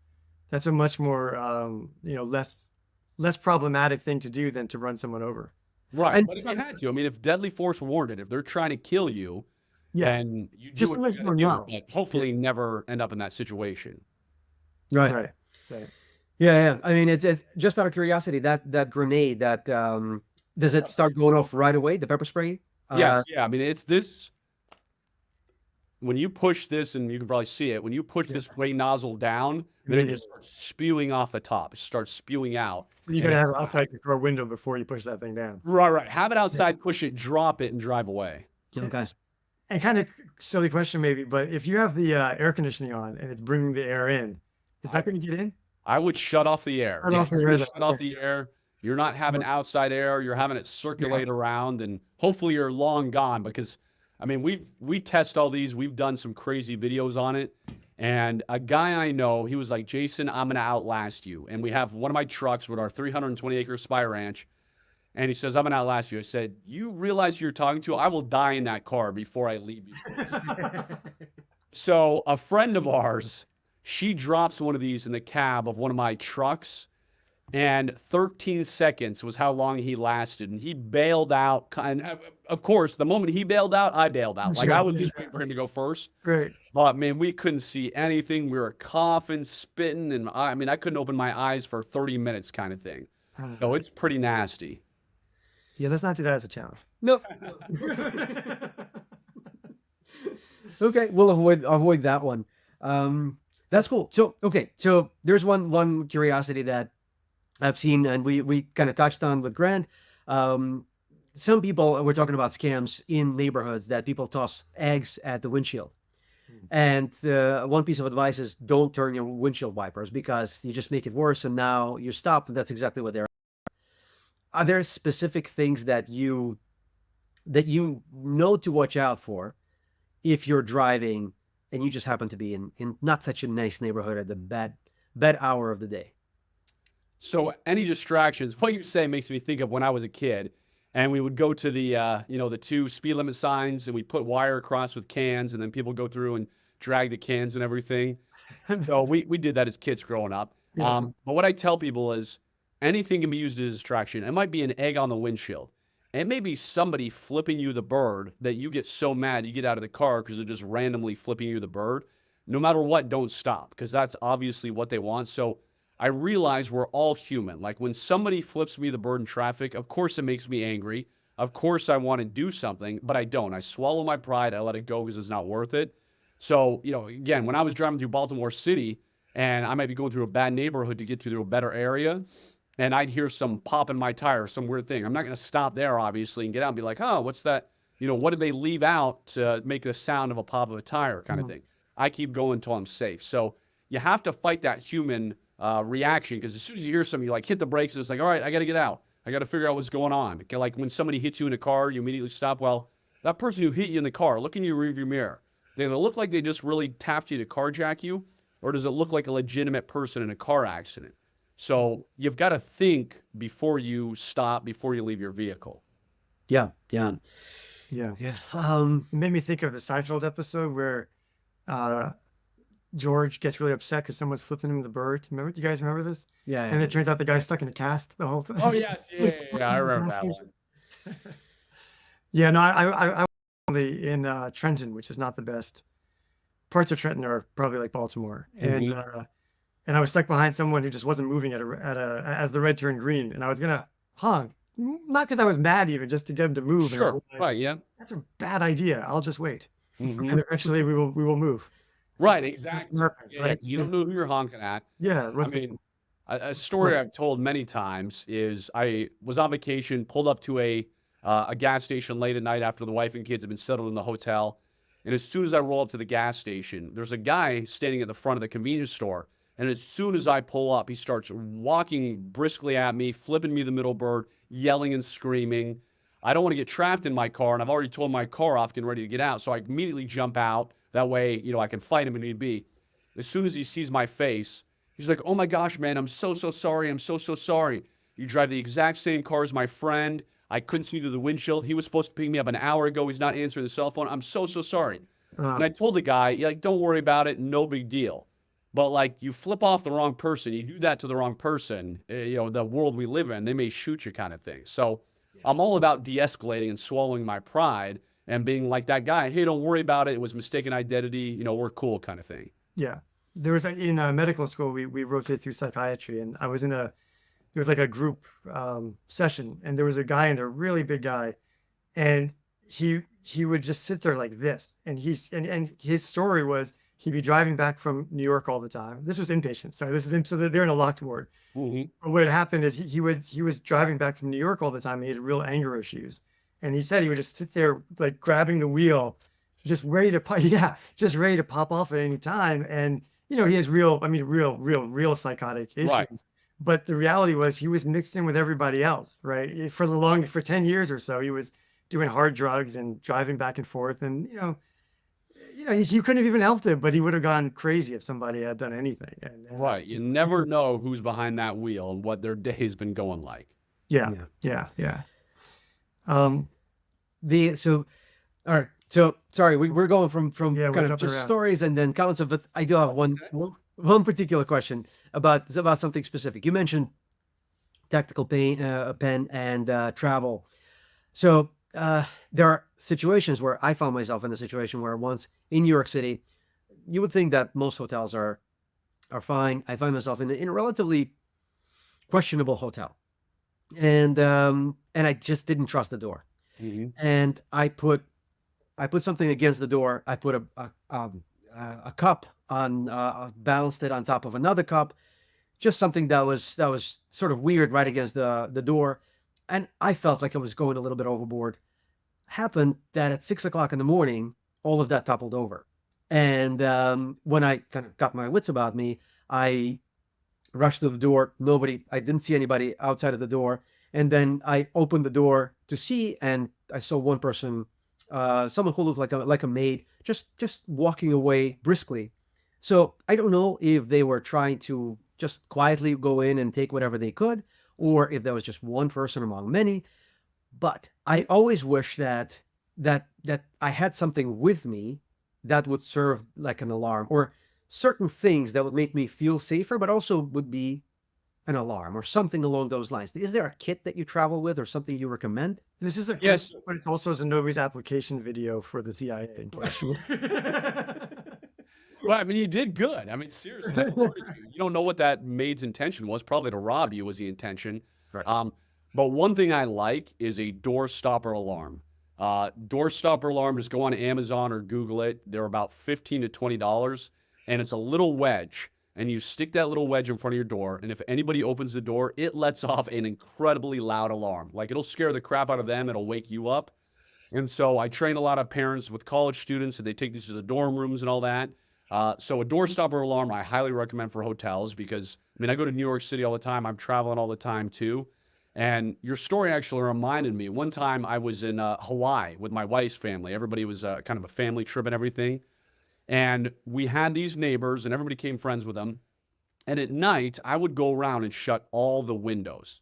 less problematic thing to do than to run someone over. Right. And- But if you had to, if deadly force warranted, if they're trying to kill you, Yeah, then you do just what to let you you gotta do, know. but hopefully never end up in that situation. Right. right. Yeah. I mean, it's just out of curiosity, that grenade, does it start going off right away, the pepper spray? Yeah. It's this. When you push this, and you can probably see it, when you push this spray nozzle down, then it just starts spewing off the top. It starts spewing out. You gotta have it outside your window before you push that thing down. Right. Have it outside, push it, drop it, and drive away. Okay. And kind of silly question maybe, but if you have the air conditioning on and it's bringing the air in, is that going to get in? I would shut off the air. Shut off the air. Shut off the air. You're not having outside air. You're having it circulate around, and hopefully you're long gone because, we test all these. We've done some crazy videos on it. And a guy I know, he was like, Jason, I'm going to outlast you. And we have one of my trucks with our 320-acre Spy Ranch. And he says, I'm going to outlast you. I said, you realize who you're talking to? I will die in that car before I leave you. So a friend of ours, she drops one of these in the cab of one of my trucks. And 13 seconds was how long he lasted. And he bailed out. And of course, the moment he bailed out, I bailed out. Like, I was just waiting for him to go first. Great. But, man, we couldn't see anything. We were coughing, spitting. And, I couldn't open my eyes for 30 minutes kind of thing. So it's pretty nasty. Yeah, let's not do that as a challenge. Nope. Okay, we'll avoid that one. That's cool. So there's one curiosity that I've seen, and we kind of touched on with Grant. Some people, we're talking about scams in neighborhoods that people toss eggs at the windshield. And one piece of advice is don't turn your windshield wipers because you just make it worse. And now you're stopped. And that's exactly what they're. Are there specific things that you know to watch out for if you're driving and you just happen to be in not such a nice neighborhood at the bad hour of the day? So any distractions, what you say makes me think of when I was a kid and we would go to the, the 2 speed limit signs and we put wire across with cans and then people go through and drag the cans and everything. So we did that as kids growing up. Yeah. But what I tell people is anything can be used as a distraction. It might be an egg on the windshield. It may be somebody flipping you the bird that you get so mad you get out of the car because they're just randomly flipping you the bird. No matter what, don't stop because that's obviously what they want. So I realize we're all human. Like when somebody flips me the bird in traffic, of course it makes me angry. Of course I want to do something, but I don't. I swallow my pride. I let it go because it's not worth it. So, again, when I was driving through Baltimore City and I might be going through a bad neighborhood to get to a better area and I'd hear some pop in my tire, some weird thing. I'm not going to stop there, obviously, and get out and be like, oh, what's that? What did they leave out to make the sound of a pop of a tire kind of thing? I keep going until I'm safe. So you have to fight that human reaction because as soon as you hear something, you like hit the brakes and it's like, all right, I got to get out. I got to figure out what's going on. Like when somebody hits you in a car, you immediately stop. Well, that person who hit you in the car, look in your rearview mirror. They look like they just really tapped you to carjack you, or does it look like a legitimate person in a car accident? So you've got to think before you stop, before you leave your vehicle. Yeah. Yeah. Yeah. It made me think of the Seinfeld episode where George gets really upset because someone's flipping him the bird. Do you guys remember this? Yeah. And it turns out the guy's stuck in a cast the whole time. Oh, yes. Yeah. I remember that one. Yeah, no, I only in Trenton, which is not the best. Parts of Trenton are probably like Baltimore, and I was stuck behind someone who just wasn't moving as the red turned green, and I was gonna honk, not because I was mad, even just to get him to move. And I Sure. realized, Right. Yeah. that's a bad idea. I'll just wait, Mhm. and eventually we will move. Right. That's Exactly. perfect, Yeah, right? you don't know who you're honking at. Yeah, I mean, a story I've told many times is I was on vacation, pulled up to a gas station late at night after the wife and kids had been settled in the hotel. And as soon as I roll up to the gas station, there's a guy standing at the front of the convenience store. And as soon as I pull up, he starts walking briskly at me, flipping me the middle bird, yelling and screaming. I don't want to get trapped in my car, and I've already told my car off, getting ready to get out. So I immediately jump out. That way, I can fight him if need be. As soon as he sees my face, he's like, oh my gosh, man, I'm so sorry. I'm so sorry. You drive the exact same car as my friend. I couldn't see through the windshield. He was supposed to pick me up an hour ago. He's not answering the cell phone. I'm so sorry. And I told the guy, don't worry about it. No big deal. But you flip off the wrong person. You do that to the wrong person. The world we live in, they may shoot you kind of thing. So I'm all about de-escalating and swallowing my pride and being like that guy. Hey, don't worry about it. It was mistaken identity. We're cool kind of thing. Yeah, there was in medical school we rotated through psychiatry, and I was there was like a group session, and there was a guy in there, really big guy, and he would just sit there like this, and his story was he'd be driving back from New York all the time. This was inpatient, so this is so they're in a locked ward. Mm-hmm. But what had happened is he was driving back from New York all the time. And he had real anger issues, and he said he would just sit there like grabbing the wheel, just ready to pop off at any time. And he has real psychotic issues. Right. But the reality was he was mixed in with everybody else, right? For 10 years or so, he was doing hard drugs and driving back and forth. And, he couldn't have even helped it, but he would have gone crazy if somebody had done anything. And Right. You never know who's behind that wheel and what their day's been going like. Yeah. All right. So sorry, we're going from we're kind of jumping just around. stories and then concepts, but I do have one particular question about something specific. You mentioned tactical pen and travel. So there are situations where I found myself in a situation where once in New York City, you would think that most hotels are fine. I find myself in a relatively questionable hotel, and I just didn't trust the door. Mm-hmm. And I put something against the door. I put a cup on, balanced it on top of another cup, just something that was sort of weird right against the door, and I felt like I was going a little bit overboard. Happened that at 6 o'clock in the morning, all of that toppled over. And when I kind of got my wits about me, I rushed to the door. I didn't see anybody outside of the door. And then I opened the door to see, and I saw one person, someone who looked like a maid, just walking away briskly. So I don't know if they were trying to just quietly go in and take whatever they could, or if there was just one person among many. But I always wish that I had something with me that would serve like an alarm, or certain things that would make me feel safer, but also would be an alarm or something along those lines. Is there a kit that you travel with or something you recommend? This is a Yes. question, but it's also Zinovy's application video for the CIA. Well, I mean, you did good. I mean, seriously, I applaud you. You don't know what that maid's intention was. Probably to rob you was the intention. Right. But one thing I like is a door stopper alarm. Door stopper alarm, just go on Amazon or Google it. They're about $15 to $20, and it's a little wedge. And you stick that little wedge in front of your door, and if anybody opens the door, it lets off an incredibly loud alarm. Like, it'll scare the crap out of them. It'll wake you up. And so I train a lot of parents with college students, and they take these to the dorm rooms and all that. So a door stopper alarm I highly recommend for hotels because, I mean, I go to New York City all the time. I'm traveling all the time too. And your story actually reminded me. One time I was in Hawaii with my wife's family. Everybody was kind of a family trip and everything. And we had these neighbors and everybody became friends with them. And at night, I would go around and shut all the windows.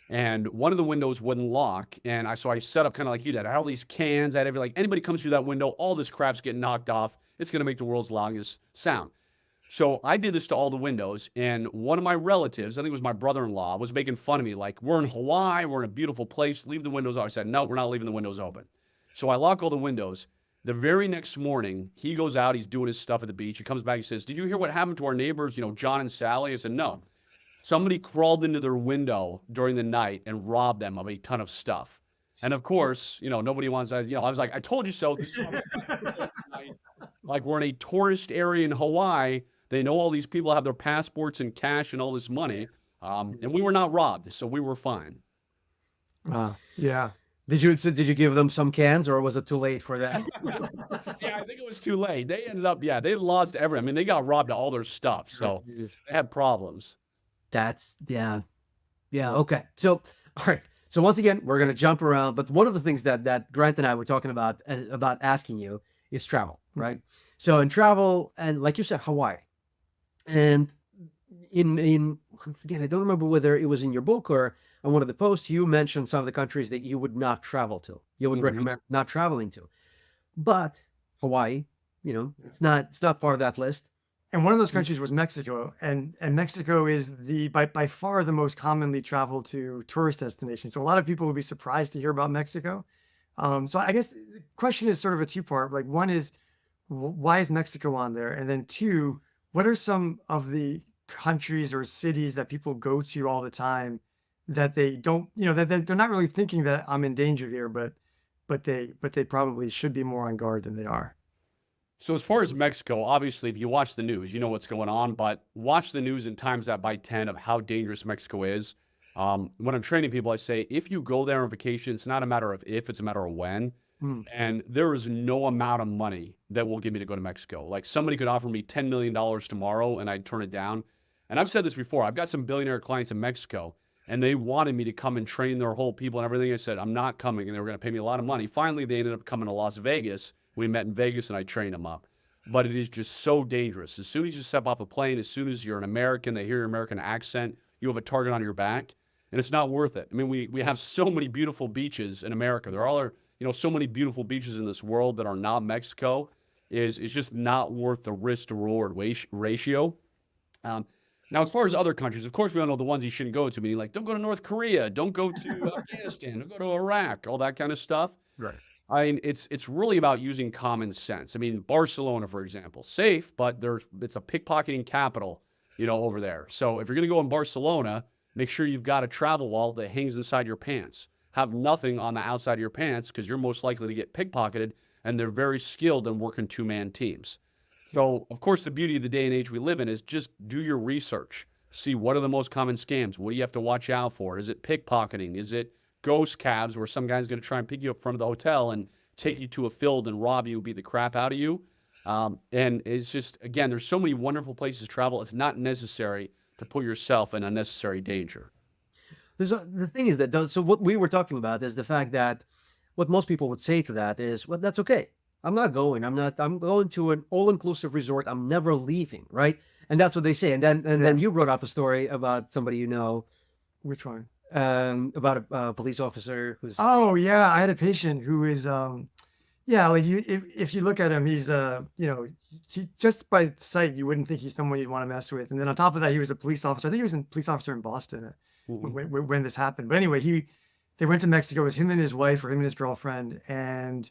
And one of the windows wouldn't lock. And so I set up kind of like you did. I had all these cans. I had like anybody comes through that window, all this crap's getting knocked off. It's going to make the world's longest sound. So I did this to all the windows. And one of my relatives, I think it was my brother-in-law, was making fun of me. Like, we're in Hawaii. We're in a beautiful place. Leave the windows open. I said, no, we're not leaving the windows open. So I lock all the windows. The very next morning, he goes out. He's doing his stuff at the beach. He comes back. He says, did you hear what happened to our neighbors, John and Sally? I said, no. Somebody crawled into their window during the night and robbed them of a ton of stuff. And of course, nobody wants that. I was like, I told you so. This is like, we're in a tourist area in Hawaii. They know all these people have their passports and cash and all this money. And we were not robbed, so we were fine. Yeah. Did you give them some cans, or was it too late for that? Yeah, I think it was too late. They ended up, they lost everything. I mean, they got robbed of all their stuff, so they had problems. Yeah. Okay. So, all right. So once again, we're going to jump around, but one of the things that Grant and I were talking about asking you is travel, right? So in travel, and like you said, Hawaii, and in once again, I don't remember whether it was in your book or on one of the posts, you mentioned some of the countries that you would not travel to. You would recommend not traveling to, but Hawaii, it's not part of that list. And one of those countries was Mexico, and Mexico is by far the most commonly traveled to tourist destination. So a lot of people would be surprised to hear about Mexico. So I guess the question is sort of a two-part. Like, one is, why is Mexico on there? And then two, what are some of the countries or cities that people go to all the time that they don't, that they're not really thinking that I'm in danger here, but they probably should be more on guard than they are. So as far as Mexico, obviously, if you watch the news, you know what's going on, but watch the news and times that by 10 of how dangerous Mexico is. When I'm training people, I say, if you go there on vacation, it's not a matter of if, it's a matter of when. And there is no amount of money that will get me to go to Mexico. Like, somebody could offer me $10 million tomorrow and I'd turn it down. And I've said this before, I've got some billionaire clients in Mexico and they wanted me to come and train their whole people and everything. I said, I'm not coming, and they were going to pay me a lot of money. Finally, they ended up coming to Las Vegas. We met in Vegas and I trained them up. But it is just so dangerous. As soon as you step off a plane, as soon as you're an American, they hear your American accent, you have a target on your back, and it's not worth it. I mean, we have so many beautiful beaches in America. There are, so many beautiful beaches in this world that are not Mexico. It's just not worth the risk to reward ratio. Now, as far as other countries, of course, we all know the ones you shouldn't go to, meaning like, don't go to North Korea, don't go to Afghanistan, don't go to Iraq, all that kind of stuff. Right. I mean, it's really about using common sense. I mean, Barcelona, for example, safe, but it's a pickpocketing capital, over there. So if you're going to go in Barcelona, make sure you've got a travel wallet that hangs inside your pants. Have nothing on the outside of your pants because you're most likely to get pickpocketed, and they're very skilled in working two-man teams. So, of course, the beauty of the day and age we live in is just do your research. see what are the most common scams. What do you have to watch out for? Is it pickpocketing? Is it ghost cabs where some guy's going to try and pick you up front of the hotel and take you to a field and rob you, beat the crap out of you? And it's just, again, there's so many wonderful places to travel. It's not necessary to put yourself in unnecessary danger. The thing is that, so what we were talking about is the fact that what most people would say to that is, well, that's okay. I'm going to an all-inclusive resort. I'm never leaving, right? And that's what they say. And then you brought up a story about somebody you know. Which one? About a police officer who's... Oh yeah, I had a patient who is yeah, like if you look at him, he's he just by sight you wouldn't think he's someone you'd want to mess with. And then on top of that, he was a police officer. I think he was a police officer in Boston when this happened. But anyway, they went to Mexico. It was him and his wife, or him and his girlfriend, and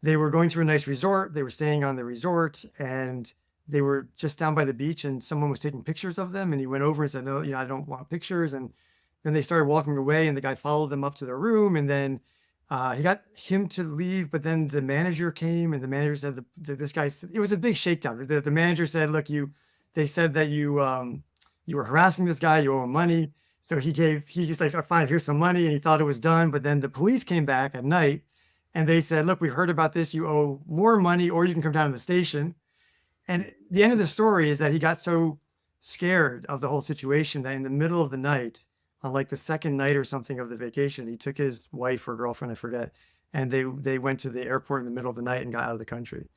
they were going to a nice resort. They were staying on the resort, and they were just down by the beach, and someone was taking pictures of them. And he went over and said, "No, I don't want pictures." And then they started walking away, and the guy followed them up to their room, and then he got him to leave. But then the manager came, and the manager said, "This guy." It was a big shakedown. The manager said, "Look, they said that you were harassing this guy. You owe him money." So he's like, "Oh, fine, here's some money," and he thought it was done. But then the police came back at night, and they said, "Look, we heard about this. You owe more money, or you can come down to the station." And the end of the story is that he got so scared of the whole situation that in the middle of the night, on like the second night or something of the vacation, he took his wife or girlfriend, I forget, and they went to the airport in the middle of the night and got out of the country.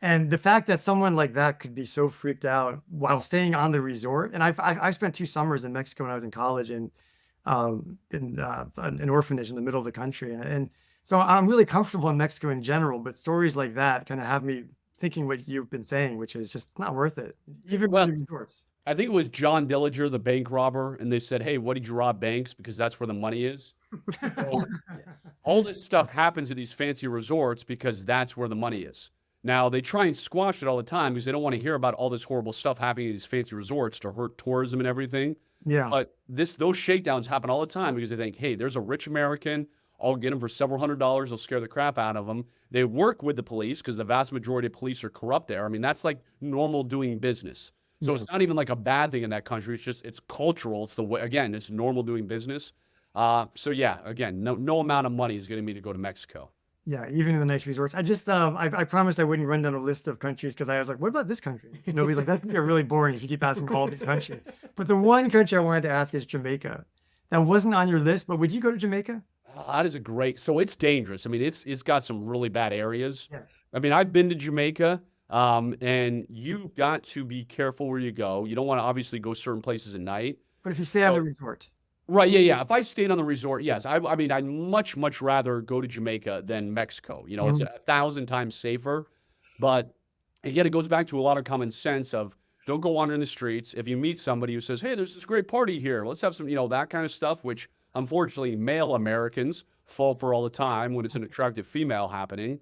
And the fact that someone like that could be so freaked out while staying on the resort, and I spent 2 summers in Mexico when I was in college in an orphanage in the middle of the country, and so I'm really comfortable in Mexico in general. But stories like that kind of have me thinking what you've been saying, which is just not worth it, even with the resorts. I think it was John Dillinger, the bank robber, and they said, "Hey, what did you rob banks? Because that's where the money is." So, all this stuff happens at these fancy resorts because that's where the money is. Now, they try and squash it all the time because they don't want to hear about all this horrible stuff happening at these fancy resorts to hurt tourism and everything. Yeah. But those shakedowns happen all the time because they think, hey, there's a rich American. I'll get him for several $100s. I'll scare the crap out of him. They work with the police because the vast majority of police are corrupt there. I mean, that's like normal doing business. So it's not even like a bad thing in that country. It's just, it's cultural. It's the way, again, it's normal doing business. So yeah, again, no amount of money is getting me to go to Mexico. Yeah, even in the nice resorts. I just I promised I wouldn't run down a list of countries because I was like, what about this country? Nobody's like, that's gonna get really boring if you keep asking all these countries. But the one country I wanted to ask is Jamaica. That wasn't on your list, but would you go to Jamaica? That is a great, so it's dangerous. I mean, it's got some really bad areas. Yes. I mean, I've been to Jamaica, and you've got to be careful where you go. You don't want to obviously go certain places at night. But if you stay on the resort. Right, yeah. If I stayed on the resort, yes. I mean, I'd much rather go to Jamaica than Mexico. You know, it's 1,000 times safer. But again, it goes back to a lot of common sense of don't go wandering the streets. If you meet somebody who says, hey, there's this great party here, let's have some, that kind of stuff, which unfortunately male Americans fall for all the time when it's an attractive female happening.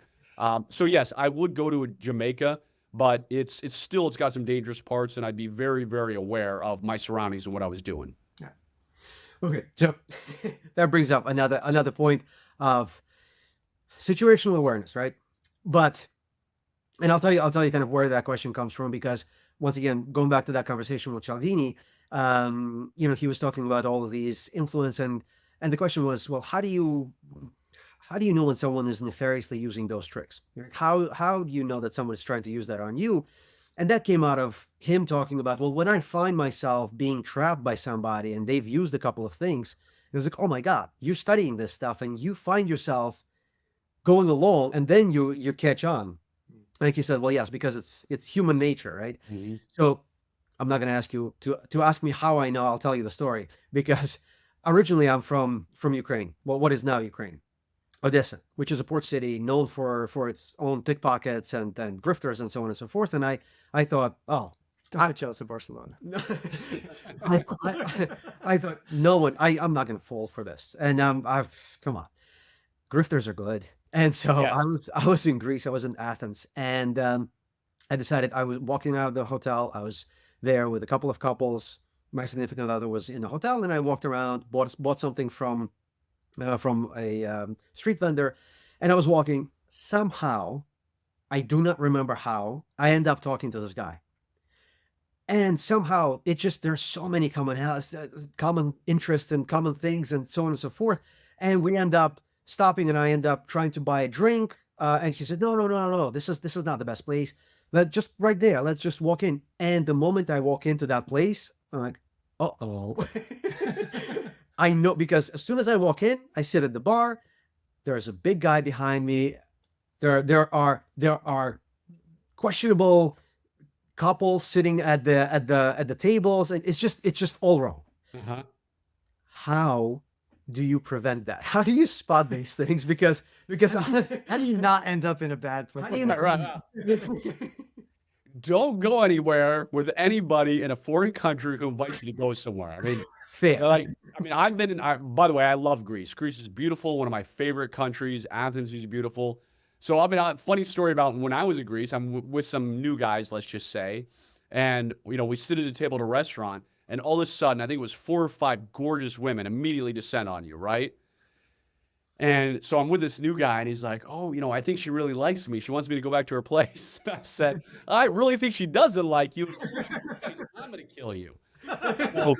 So yes, I would go to Jamaica, but it's got some dangerous parts, and I'd be very, very aware of my surroundings and what I was doing. Okay, so that brings up another point of situational awareness, right? And I'll tell you kind of where that question comes from, because once again, going back to that conversation with Cialdini, he was talking about all of these influence, and the question was, well, how do you know when someone is nefariously using those tricks? How do you know that someone is trying to use that on you? And that came out of him talking about, well, when I find myself being trapped by somebody and they've used a couple of things, it was like, oh my God, you're studying this stuff and you find yourself going along, and then you catch on. Like he said, well, yes, because it's human nature, right? Mm-hmm. So I'm not going to ask you to ask me how I know. I'll tell you the story, because originally I'm from Ukraine. Well, what is now Ukraine? Odessa, which is a port city known for its own pickpockets and grifters and so on and so forth. And I thought, oh, I chose Barcelona. I thought I'm not going to fall for this. And come on, grifters are good. And so yes. I was in Greece. I was in Athens, and I decided, I was walking out of the hotel. I was there with a couple of couples. My significant other was in the hotel, and I walked around, bought something from a street vendor, and I was walking. Somehow, I do not remember how, I end up talking to this guy. And somehow there's so many common interests and common things and so on and so forth. And we end up stopping, and I end up trying to buy a drink. And she said, no, no, no, no, no. This is not the best place. Let just right there. Let's just walk in. And the moment I walk into that place, I'm like, uh-oh. I know, because as soon as I walk in, I sit at the bar. There's a big guy behind me. There are questionable couples sitting at the tables, and it's just all wrong. Uh-huh. How do you prevent that? How do you spot these things? Because How do you not end up in a bad place? How do you Right. Don't go anywhere with anybody in a foreign country who invites you to go somewhere. I mean, fair. like, I mean, I've been by the way, I love Greece. Greece is beautiful, one of my favorite countries. Athens is beautiful. So, I mean, funny story about when I was in Greece, I'm with some new guys, let's just say, and, we sit at a table at a restaurant, and all of a sudden, I think it was 4 or 5 gorgeous women immediately descend on you, right? And so I'm with this new guy, and he's like, oh, I think she really likes me. She wants me to go back to her place. I said, I really think she doesn't like you. I'm going to kill you. So,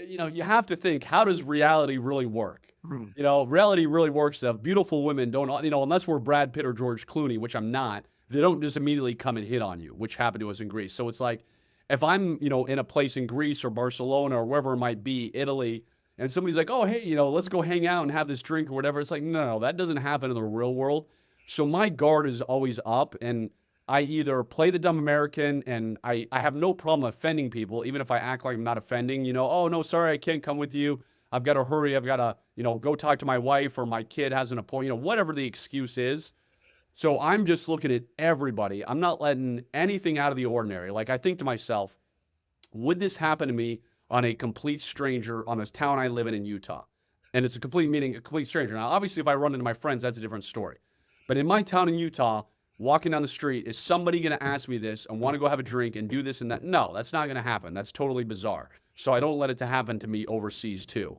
you have to think, how does reality really work? Reality really works that beautiful women don't, unless we're Brad Pitt or George Clooney, which I'm not, they don't just immediately come and hit on you, which happened to us in Greece. So it's like, if I'm, in a place in Greece or Barcelona or wherever it might be, Italy, and somebody's like, oh, hey, let's go hang out and have this drink or whatever. It's like, no, that doesn't happen in the real world. So my guard is always up, and I either play the dumb American, and I have no problem offending people, even if I act like I'm not offending, oh, no, sorry, I can't come with you. I've got to hurry. I've got to, go talk to my wife, or my kid has an appointment, whatever the excuse is. So I'm just looking at everybody. I'm not letting anything out of the ordinary. Like, I think to myself, would this happen to me on a complete stranger on this town I live in Utah? And it's a complete stranger. Now, obviously, if I run into my friends, that's a different story. But in my town in Utah, walking down the street, is somebody going to ask me this and want to go have a drink and do this and that? No, that's not going to happen. That's totally bizarre. So I don't let it to happen to me overseas too.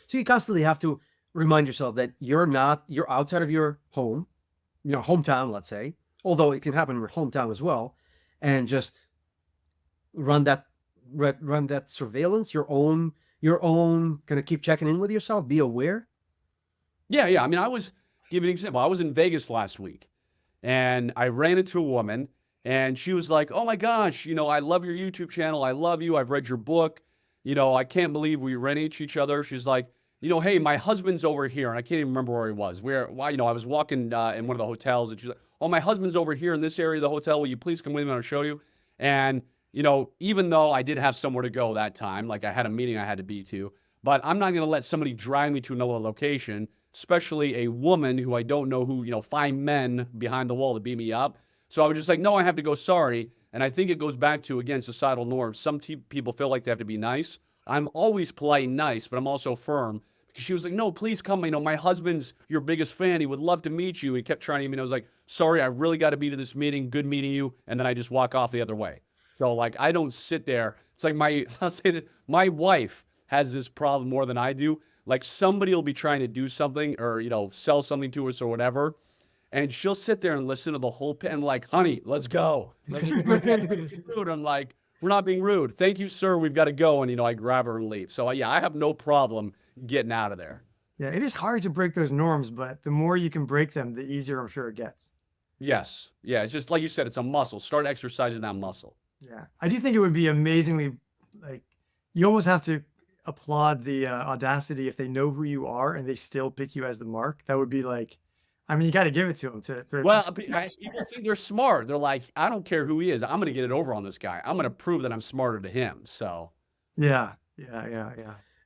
So you constantly have to remind yourself that you're outside of your home, hometown, let's say, although it can happen in your hometown as well, and just run that surveillance, your own kind of keep checking in with yourself, be aware. Yeah. I mean, give you an example. I was in Vegas last week, and I ran into a woman, and she was like, oh my gosh, I love your YouTube channel. I love you. I've read your book. I can't believe we ran into each other. She's like, hey, my husband's over here. And I can't even remember where he was. I was walking in one of the hotels, and she's like, oh, my husband's over here in this area of the hotel. Will you please come with me and I'll show you? And, even though I did have somewhere to go that time, like I had a meeting I had to be to, but I'm not going to let somebody drive me to another location, especially a woman who I don't know, who, 5 men behind the wall to beat me up. So I was just like, no, I have to go, sorry. And I think it goes back to, again, societal norms. Some people feel like they have to be nice. I'm always polite and nice, but I'm also firm. Because she was like, no, please come. My husband's your biggest fan. He would love to meet you. He kept trying to meet me. I was like, sorry, I really got to be to this meeting. Good meeting you. And then I just walk off the other way. So, like, I don't sit there. It's like I'll say that my wife has this problem more than I do. Like, somebody will be trying to do something or, sell something to us or whatever. And she'll sit there and listen to the whole pit and like, honey, let's go. Like, I'm like, we're not being rude. Thank you, sir. We've got to go. And, I grab her and leave. So, yeah, I have no problem getting out of there. Yeah, it is hard to break those norms, but the more you can break them, the easier I'm sure it gets. Yes. Yeah, it's just like you said, it's a muscle. Start exercising that muscle. Yeah, I do think it would be amazingly, like, you almost have to applaud the audacity if they know who you are and they still pick you as the mark. That would be like, I mean, you got to give it to them. Well, people think they're smart. They're like, I don't care who he is. I'm going to get it over on this guy. I'm going to prove that I'm smarter to him. So, yeah.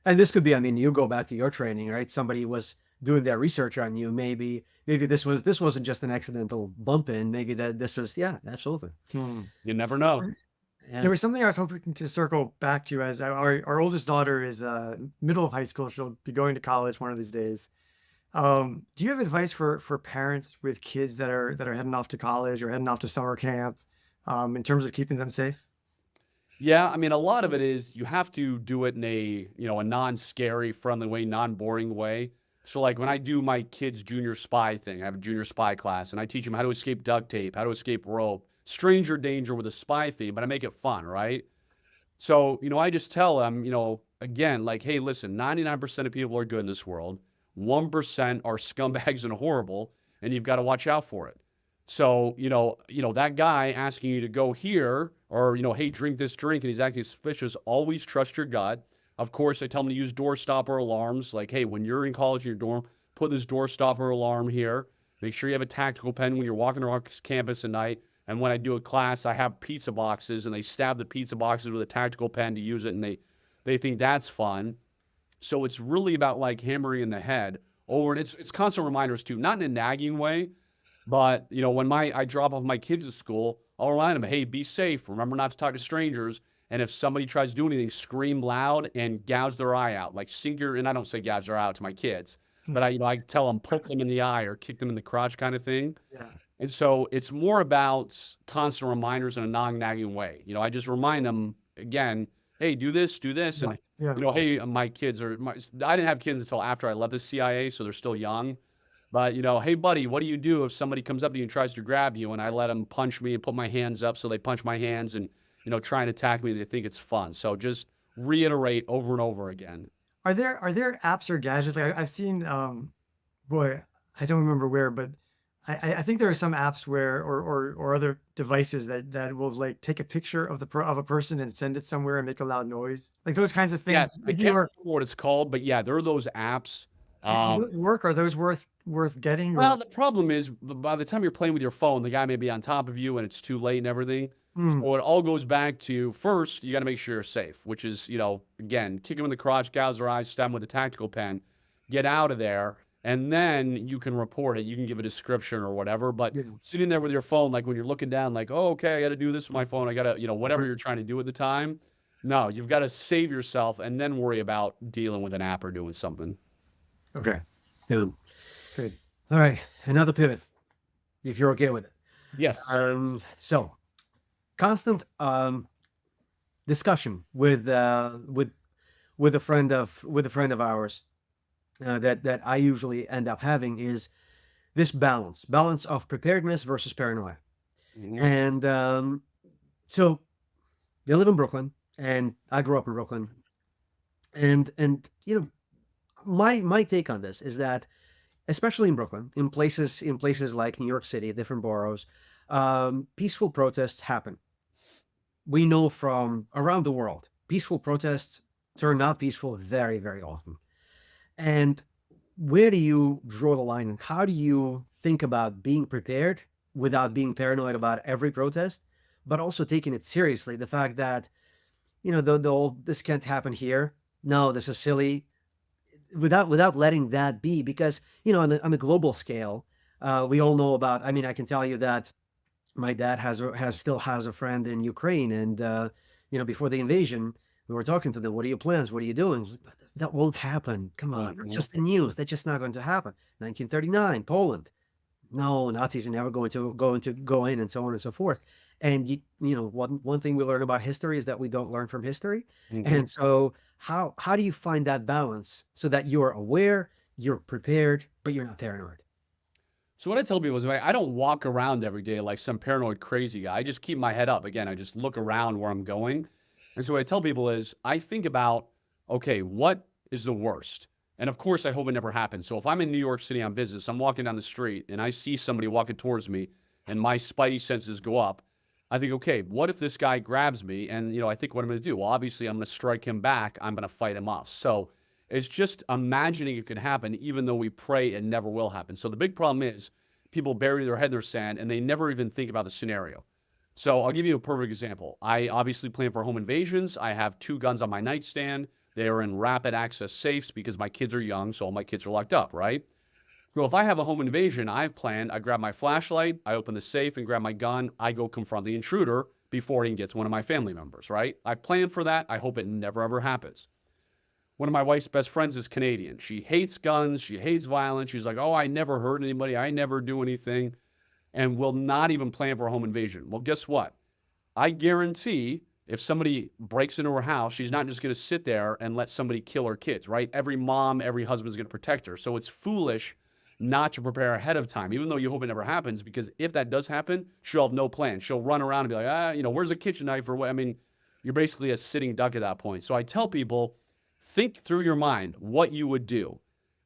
And this could be, I mean, you go back to your training, right? Somebody was doing their research on you. Maybe this wasn't just an accidental bump in. Maybe this was, yeah, absolutely. You never know. Yeah. There was something I was hoping to circle back to as our oldest daughter is middle of high school. She'll be going to college one of these days. Do you have advice for parents with kids that are heading off to college or heading off to summer camp in terms of keeping them safe? Yeah, I mean, a lot of it is you have to do it in a non-scary, friendly way, non-boring way. So like when I do my kids' junior spy thing, I have a junior spy class, and I teach them how to escape duct tape, how to escape rope, stranger danger with a spy theme, but I make it fun, right? So, I just tell them, again, like, hey, listen, 99% of people are good in this world. 1% are scumbags and horrible, and you've got to watch out for it. So, that guy asking you to go here or, hey, drink this drink, and he's acting suspicious, always trust your gut. Of course, I tell them to use door stopper alarms. Like, hey, when you're in college in your dorm, put this door stopper alarm here. Make sure you have a tactical pen when you're walking around campus at night. And when I do a class, I have pizza boxes, and they stab the pizza boxes with a tactical pen to use it, and they think that's fun. So it's really about like hammering in the head over, and it's constant reminders too, not in a nagging way, but when I drop off my kids at school, I'll remind them, hey, be safe. Remember not to talk to strangers. And if somebody tries to do anything, scream loud and gouge their eye out. Like and I don't say gouge their eye out to my kids, but I tell them poke them in the eye or kick them in the crotch kind of thing. Yeah. And so it's more about constant reminders in a non-nagging way. I just remind them again, hey, do this. And, Yeah. hey, my kids I didn't have kids until after I left the CIA, so they're still young. But, hey, buddy, what do you do if somebody comes up to you and tries to grab you? And I let them punch me and put my hands up, so they punch my hands and, try and attack me. They think it's fun. So just reiterate over and over again. Are there apps or gadgets? Like I've seen, boy, I don't remember where, but I think there are some apps where or other devices that will like take a picture of of a person and send it somewhere and make a loud noise, like those kinds of things. Yes, I If can't remember what it's called, but yeah, there are those apps. do those work? Are those worth getting? Well, the problem is by the time you're playing with your phone, the guy may be on top of you and it's too late and everything. So it all goes back to first, you got to make sure you're safe, which is, again, kick him in the crotch, gouge their eyes, stab him with a tactical pen, get out of there, and then you can report it. You can give a description or whatever. But sitting there with your phone, like when you're looking down, like, oh, okay, I got to do this with my phone. I got to, whatever you're trying to do at the time. No, you've got to save yourself and then worry about dealing with an app or doing something. Okay. Good. Good. All right, another pivot, if you're okay with it. Yes. So, constant discussion with a friend of ours that I usually end up having is this balance of preparedness versus paranoia. Mhm. And so they live in Brooklyn, and I grew up in Brooklyn, and my take on this is that, especially in Brooklyn, in places like New York City, different boroughs, peaceful protests happen. We know from around the world, peaceful protests turn out peaceful very, very often. And where do you draw the line, and how do you think about being prepared without being paranoid about every protest, but also taking it seriously? The fact that, the old, this can't happen here. No, this is silly. Without letting that be, because, on the global scale, we all know about, I mean, I can tell you that my dad still has a friend in Ukraine, and before the invasion, we were talking to them. What are your plans? What are you doing? That won't happen. Come on, it's just the news. That's just not going to happen. 1939, Poland. No, Nazis are never going to go in, and so on and so forth. And one thing we learn about history is that we don't learn from history. And so how do you find that balance so that you're aware, you're prepared, but you're not paranoid? So what I tell people is I don't walk around every day like some paranoid crazy guy. I just keep my head up. Again, I just look around where I'm going. And so what I tell people is I think about, okay, what is the worst? And of course, I hope it never happens. So if I'm in New York City on business, I'm walking down the street and I see somebody walking towards me and my spidey senses go up. I think, okay, what if this guy grabs me? And, I think what I'm going to do, well, obviously I'm going to strike him back. I'm going to fight him off. So it's just imagining it could happen, even though we pray it never will happen. So the big problem is people bury their head in their sand and they never even think about the scenario. So I'll give you a perfect example. I obviously plan for home invasions. I have 2 guns on my nightstand. They are in rapid access safes because my kids are young, so all my kids are locked up, right? Well, if I have a home invasion, I've planned, I grab my flashlight, I open the safe and grab my gun, I go confront the intruder before he can get to one of my family members, right? I planned for that. I hope it never, ever happens. One of my wife's best friends is Canadian. She hates guns. She hates violence. She's like, oh, I never hurt anybody. I never do anything, and will not even plan for a home invasion. Well, guess what? I guarantee if somebody breaks into her house, she's not just going to sit there and let somebody kill her kids, right? Every mom, every husband is going to protect her. So it's foolish not to prepare ahead of time, even though you hope it never happens, because if that does happen, she'll have no plan. She'll run around and be like, where's the kitchen knife or what? I mean, you're basically a sitting duck at that point. So I tell people, think through your mind what you would do,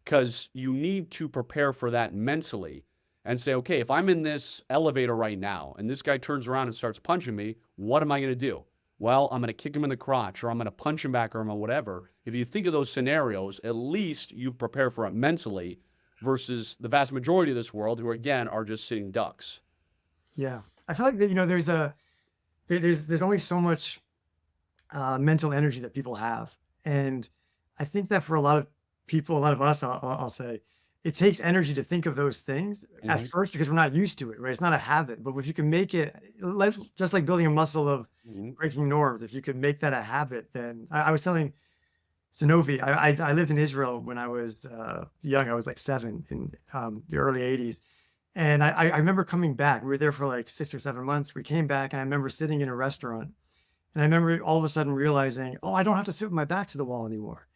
because you need to prepare for that mentally and say, okay, if I'm in this elevator right now and this guy turns around and starts punching me, what am I going to do? Well, I'm going to kick him in the crotch, or I'm going to punch him back, or whatever. If you think of those scenarios, at least you prepare for it mentally, versus the vast majority of this world who, again, are just sitting ducks. Yeah. I feel like that, there's only so much mental energy that people have. And I think that for a lot of people, a lot of us, I'll say, it takes energy to think of those things at first because we're not used to it, right? It's not a habit. But if you can make it, just like building a muscle of breaking norms, if you can make that a habit, then I was telling Zinovy, I lived in Israel when I was young. I was like 7 in the early 80s. And I remember coming back. We were there for like 6 or 7 months. We came back and I remember sitting in a restaurant. And I remember all of a sudden realizing, oh, I don't have to sit with my back to the wall anymore.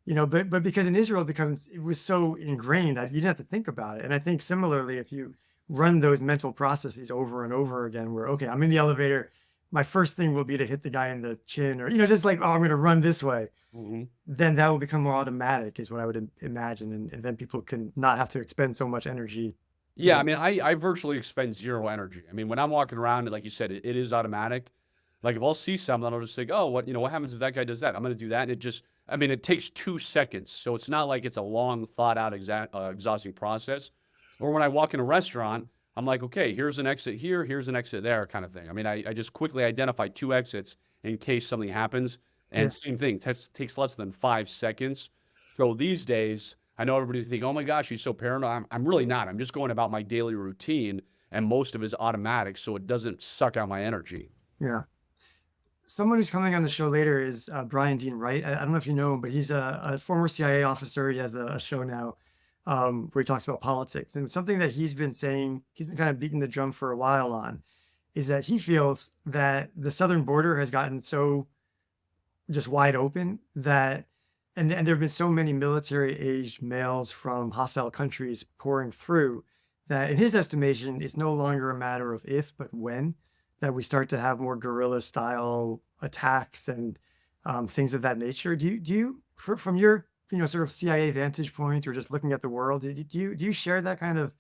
But because in Israel it was so ingrained, you didn't have to think about it. And I think similarly, if you run those mental processes over and over again, where, okay, I'm in the elevator, my first thing will be to hit the guy in the chin, or, just like, oh, I'm going to run this way. Then that will become more automatic is what I would imagine. And then people can not have to expend so much energy. Yeah, I mean, I virtually expend zero energy. I mean, when I'm walking around, like you said, it is automatic. Like if I'll see something, I'll just think, oh, what happens if that guy does that? I'm going to do that. And it takes 2 seconds. So it's not like it's a long thought out, exhausting process. Or when I walk in a restaurant, I'm like, okay, here's an exit here, here's an exit there, kind of thing. I mean, I just quickly identify 2 exits in case something happens. And same thing, takes less than 5 seconds. So these days, I know everybody's thinking, oh my gosh, he's so paranoid. I'm really not. I'm just going about my daily routine, and most of it is automatic, so it doesn't suck out my energy. Yeah. Someone who's coming on the show later is Brian Dean Wright. I don't know if you know him, but he's a former CIA officer. He has a show now where he talks about politics. And something that he's been saying, he's been kind of beating the drum for a while on, is that he feels that the southern border has gotten so just wide open that, and there have been so many military-aged males from hostile countries pouring through, that in his estimation, it's no longer a matter of if, but when, that we start to have more guerrilla-style attacks and things of that nature. Do you from your sort of CIA vantage point, or just looking at the world, do you share that kind of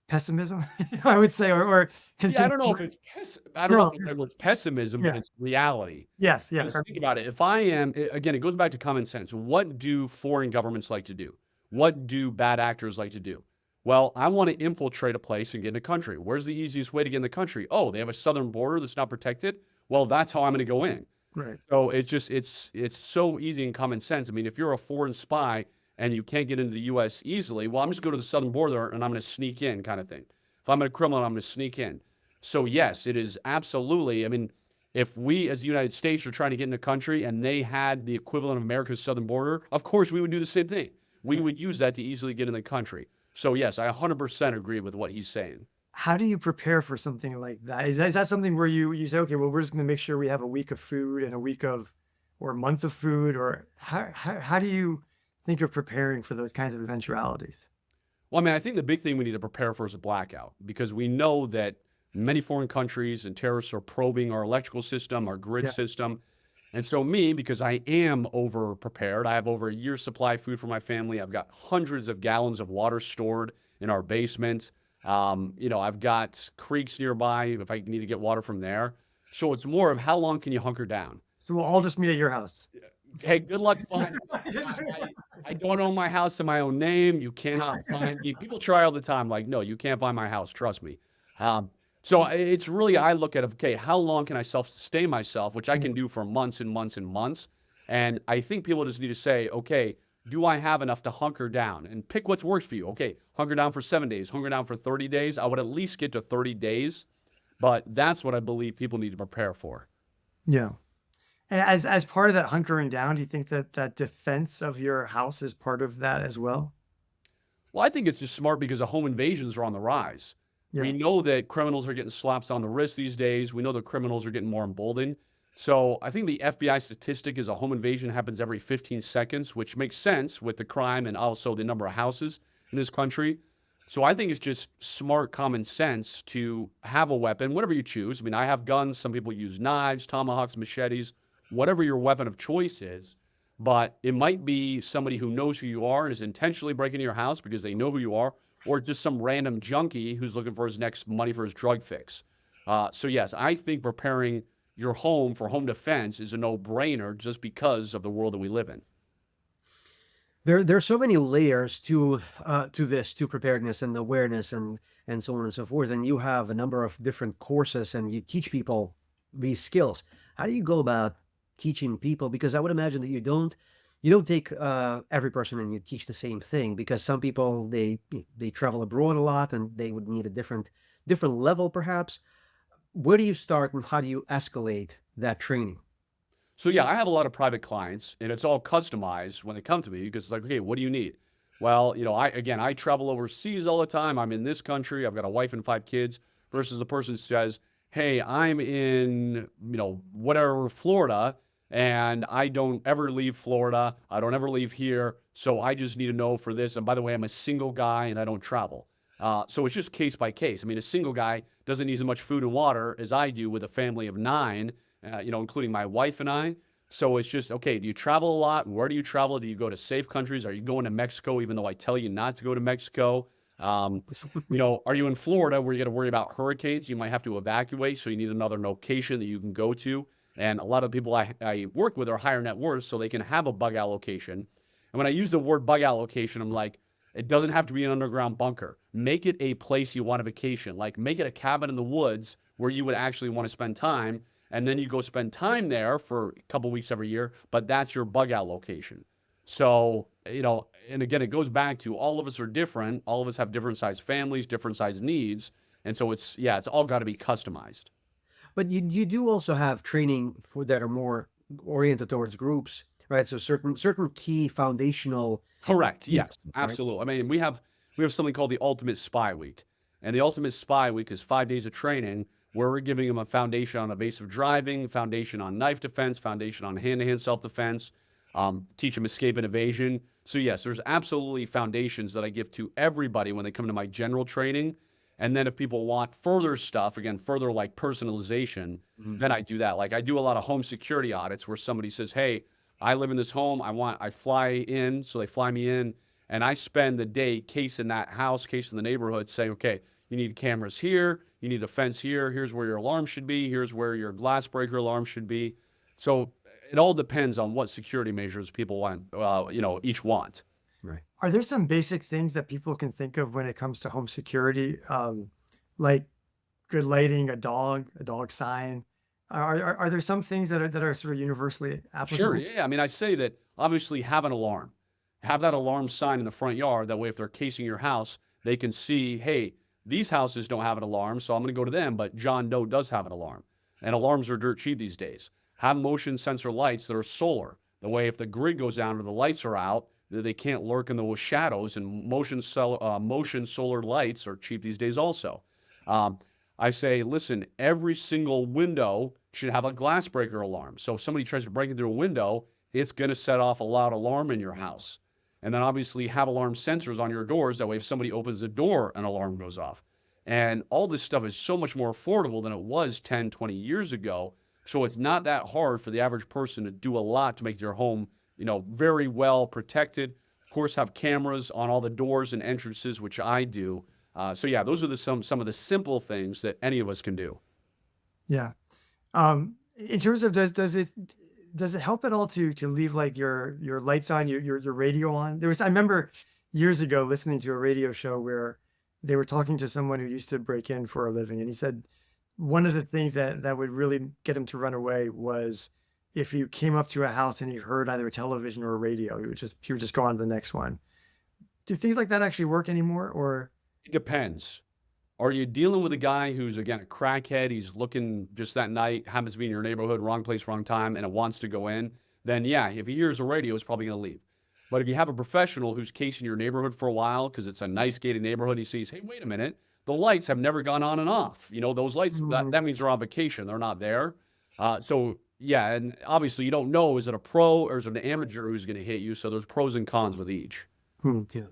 pessimism? I would say, or yeah, I don't know if it's pessimism, but it's reality. Yes. Because think about it. If I am, again, it goes back to common sense. What do foreign governments like to do? What do bad actors like to do? Well, I want to infiltrate a place and get in a country. Where's the easiest way to get in the country? Oh, they have a southern border that's not protected. Well, that's how I'm going to go in. Right. So it's so easy and common sense. I mean, if you're a foreign spy and you can't get into the U.S. easily, well, I'm just going to the southern border and I'm going to sneak in, kind of thing. If I'm a criminal, I'm going to sneak in. So yes, it is absolutely. I mean, if we as the United States are trying to get in a country and they had the equivalent of America's southern border, of course we would do the same thing. We would use that to easily get in the country. So yes, I 100% agree with what he's saying. How do you prepare for something like that? Is that something where you say, okay, well, we're just going to make sure we have a week of food and or a month of food, or how do you think of preparing for those kinds of eventualities? Well, I mean, I think the big thing we need to prepare for is a blackout, because we know that many foreign countries and terrorists are probing our electrical system, our grid system. And so because I am over prepared, I have over a year's supply of food for my family. I've got hundreds of gallons of water stored in our basement. I've got creeks nearby if I need to get water from there. So it's more of how long can you hunker down? So we'll all just meet at your house. Hey, good luck finding. I don't own my house in my own name. You cannot find me. People try all the time, like, no, you can't find my house. Trust me. So it's really, I look at, okay, how long can I self-sustain myself, which I can do for months and months and months. And I think people just need to say, okay, do I have enough to hunker down? And pick what's works for you. Okay, hunker down for 7 days, hunker down for 30 days. I would at least get to 30 days. But that's what I believe people need to prepare for. Yeah. And as part of that hunkering down, do you think that defense of your house is part of that as well? Well, I think it's just smart because the home invasions are on the rise. Yeah. We know that criminals are getting slaps on the wrist these days. We know that criminals are getting more emboldened. So I think the FBI statistic is a home invasion happens every 15 seconds, which makes sense with the crime and also the number of houses. in this country. So I think it's just smart common sense to have a weapon, whatever you choose. I mean, I have guns. Some people use knives, tomahawks, machetes, whatever your weapon of choice is. But it might be somebody who knows who you are and is intentionally breaking into your house because they know who you are, or just some random junkie who's looking for his next money for his drug fix. So yes, I think preparing your home for home defense is a no-brainer just because of the world that we live in. There are so many layers to preparedness and awareness and so on and so forth. And you have a number of different courses, and you teach people these skills. How do you go about teaching people? Because I would imagine that you don't take every person and you teach the same thing, because some people they travel abroad a lot and they would need a different level perhaps. Where do you start and how do you escalate that training? So yeah, I have a lot of private clients, and it's all customized when they come to me because it's like, okay, what do you need? Well, I travel overseas all the time. I'm in this country. I've got a wife and 5 kids. Versus the person says, hey, I'm in, whatever, Florida, and I don't ever leave Florida. I don't ever leave here. So I just need to know for this. And by the way, I'm a single guy and I don't travel. So it's just case by case. I mean, a single guy doesn't need as much food and water as I do with a family of 9. Including my wife and I. So it's just, okay, do you travel a lot? Where do you travel? Do you go to safe countries? Are you going to Mexico, even though I tell you not to go to Mexico? Are you in Florida where you got to worry about hurricanes? You might have to evacuate, so you need another location that you can go to. And a lot of people I work with are higher net worth, so they can have a bug out location. And when I use the word bug out location, I'm like, it doesn't have to be an underground bunker. Make it a place you want to vacation. Like, make it a cabin in the woods where you would actually want to spend time. And then you go spend time there for a couple weeks every year, but that's your bug out location. So, and again, it goes back to all of us are different. All of us have different size families, different size needs. And so it's all got to be customized. But you do also have training for that are more oriented towards groups, right? So certain key foundational. Correct. Yes, right? absolutely. I mean, we have something called the Ultimate Spy Week. And the Ultimate Spy Week is 5 days of training where we're giving them a foundation on evasive driving, foundation on knife defense, foundation on hand-to-hand self-defense, teach them escape and evasion. So yes, there's absolutely foundations that I give to everybody when they come to my general training. And then if people want further stuff, again, further like personalization, then I do that. Like I do a lot of home security audits where somebody says, hey, I live in this home. I fly in, so they fly me in, and I spend the day casing that house, casing the neighborhood, saying, okay, you need cameras here, you need a fence here, here's where your alarm should be, here's where your glass breaker alarm should be. So it all depends on what security measures people want, each want. Right. Are there some basic things that people can think of when it comes to home security? Like good lighting, a dog sign? Are there some things that are sort of universally applicable? Sure, yeah. I mean, I say that obviously have an alarm. Have that alarm sign in the front yard. That way, if they're casing your house, they can see, hey, these houses don't have an alarm, so I'm going to go to them, but John Doe does have an alarm. And alarms are dirt cheap these days. Have motion sensor lights that are solar. The way if the grid goes down or the lights are out, they can't lurk in those shadows, and motion solar lights are cheap these days also. I say, listen, every single window should have a glass breaker alarm. So if somebody tries to break into a window, it's going to set off a loud alarm in your house. And then obviously have alarm sensors on your doors. That way, if somebody opens the door, an alarm goes off. And all this stuff is so much more affordable than it was 10, 20 years ago. So it's not that hard for the average person to do a lot to make their home, very well protected. Of course, have cameras on all the doors and entrances, which I do. So yeah, those are some of the simple things that any of us can do. Yeah. In terms of does it help at all to leave like your lights on, your radio on? I remember years ago listening to a radio show where they were talking to someone who used to break in for a living, and he said one of the things that would really get him to run away was if you came up to a house and you heard either a television or a radio, he would just go on to the next one. Do things like that actually work anymore, or? It depends. Are you dealing with a guy who's, again, a crackhead? He's looking just that night, happens to be in your neighborhood, wrong place, wrong time, and it wants to go in. Then, yeah, if he hears the radio, he's probably going to leave. But if you have a professional who's casing your neighborhood for a while because it's a nice gated neighborhood, he sees, hey, wait a minute, the lights have never gone on and off. Those lights, that means they're on vacation. They're not there. So, yeah, and obviously you don't know, is it a pro or is it an amateur who's going to hit you? So there's pros and cons with each. Yeah.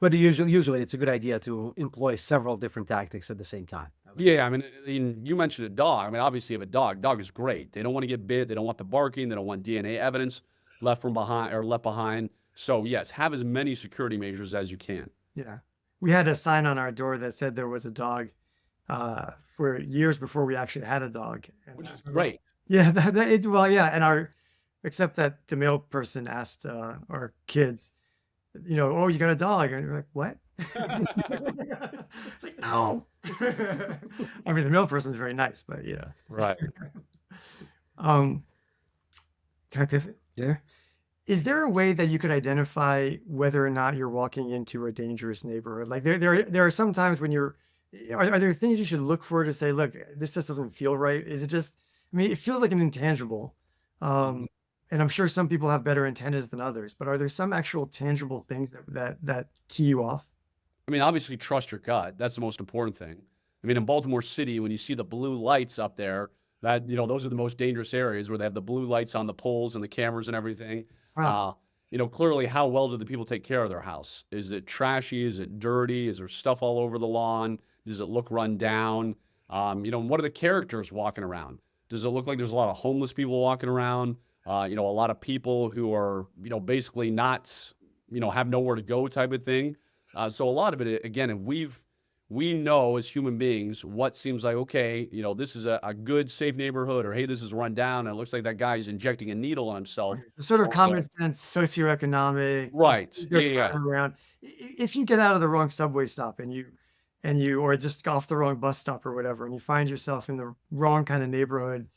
But usually it's a good idea to employ several different tactics at the same time. Yeah, I mean, you mentioned a dog. I mean, obviously, if a dog is great. They don't want to get bit. They don't want the barking. They don't want DNA evidence left behind. So yes, have as many security measures as you can. Yeah. We had a sign on our door that said there was a dog for years before we actually had a dog. And Which is great. yeah, and except that the mail person asked our kids, oh, you got a dog? And we're like, what? It's like, no. I mean, the mail person's very nice, but Right. Can I pivot? Yeah. Is there a way that you could identify whether or not you're walking into a dangerous neighborhood? Like there are some times when are there things you should look for to say, look, this just doesn't feel right? Is it just, I mean, it feels like an intangible. And I'm sure some people have better antennas than others, but are there some actual tangible things that key you off? I mean, obviously, trust your gut. That's the most important thing. I mean, in Baltimore City, when you see the blue lights up there, those are the most dangerous areas where they have the blue lights on the poles and the cameras and everything. Wow. Clearly, how well do the people take care of their house? Is it trashy? Is it dirty? Is there stuff all over the lawn? Does it look run down? What are the characters walking around? Does it look like there's a lot of homeless people walking around? A lot of people who are, basically not, have nowhere to go type of thing. So a lot of it, again, if we know as human beings what seems like, okay, this is a good, safe neighborhood, or hey, this is run down, and it looks like that guy is injecting a needle on himself. Sort of common sense, socioeconomic. Right. Yeah. Around. If you get out of the wrong subway stop and you or just off the wrong bus stop or whatever, and you find yourself in the wrong kind of neighborhood,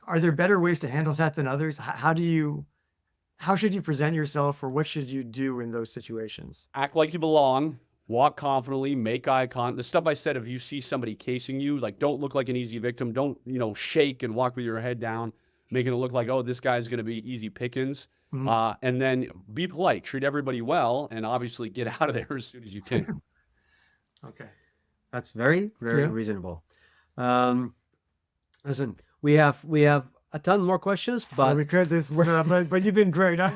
are there better ways to handle that than others? How should you present yourself, or what should you do in those situations? Act like you belong. Walk confidently, make eye contact. The stuff I said, if you see somebody casing you, like, don't look like an easy victim. Don't, shake and walk with your head down, making it look like, oh, this guy's going to be easy pickings. Mhm. And then be polite, treat everybody well, and obviously get out of there as soon as you can. Okay. That's very, very Yeah. reasonable. Listen, we have a ton more questions, Well, but we could this, but you've been great. Huh?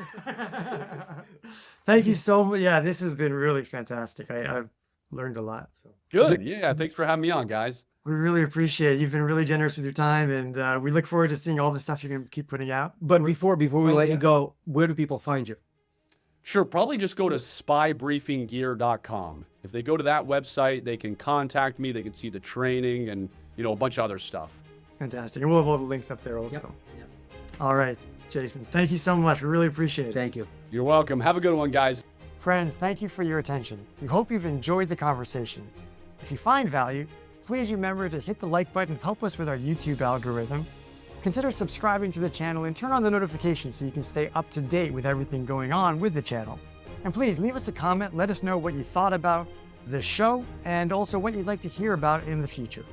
Thank you so much. Yeah, this has been really fantastic. I've learned a lot. So Good. Yeah. Thanks for having me on, guys. we really appreciate it. You've been really generous with your time, and we look forward to seeing all the stuff you're gonna keep putting out. before we let you go, where do people find you? Sure. Probably just go to spybriefinggear.com. If they go to that website, they can contact me. They can see the training and, a bunch of other stuff. Fantastic. And we'll have all the links up there also. Yep. All right, Jason. Thank you so much. We really appreciate it. Thank you. You're welcome. Have a good one, guys. Friends, thank you for your attention. We hope you've enjoyed the conversation. If you find value, please remember to hit the like button to help us with our YouTube algorithm. Consider subscribing to the channel and turn on the notifications so you can stay up to date with everything going on with the channel. And please leave us a comment. Let us know what you thought about the show and also what you'd like to hear about in the future.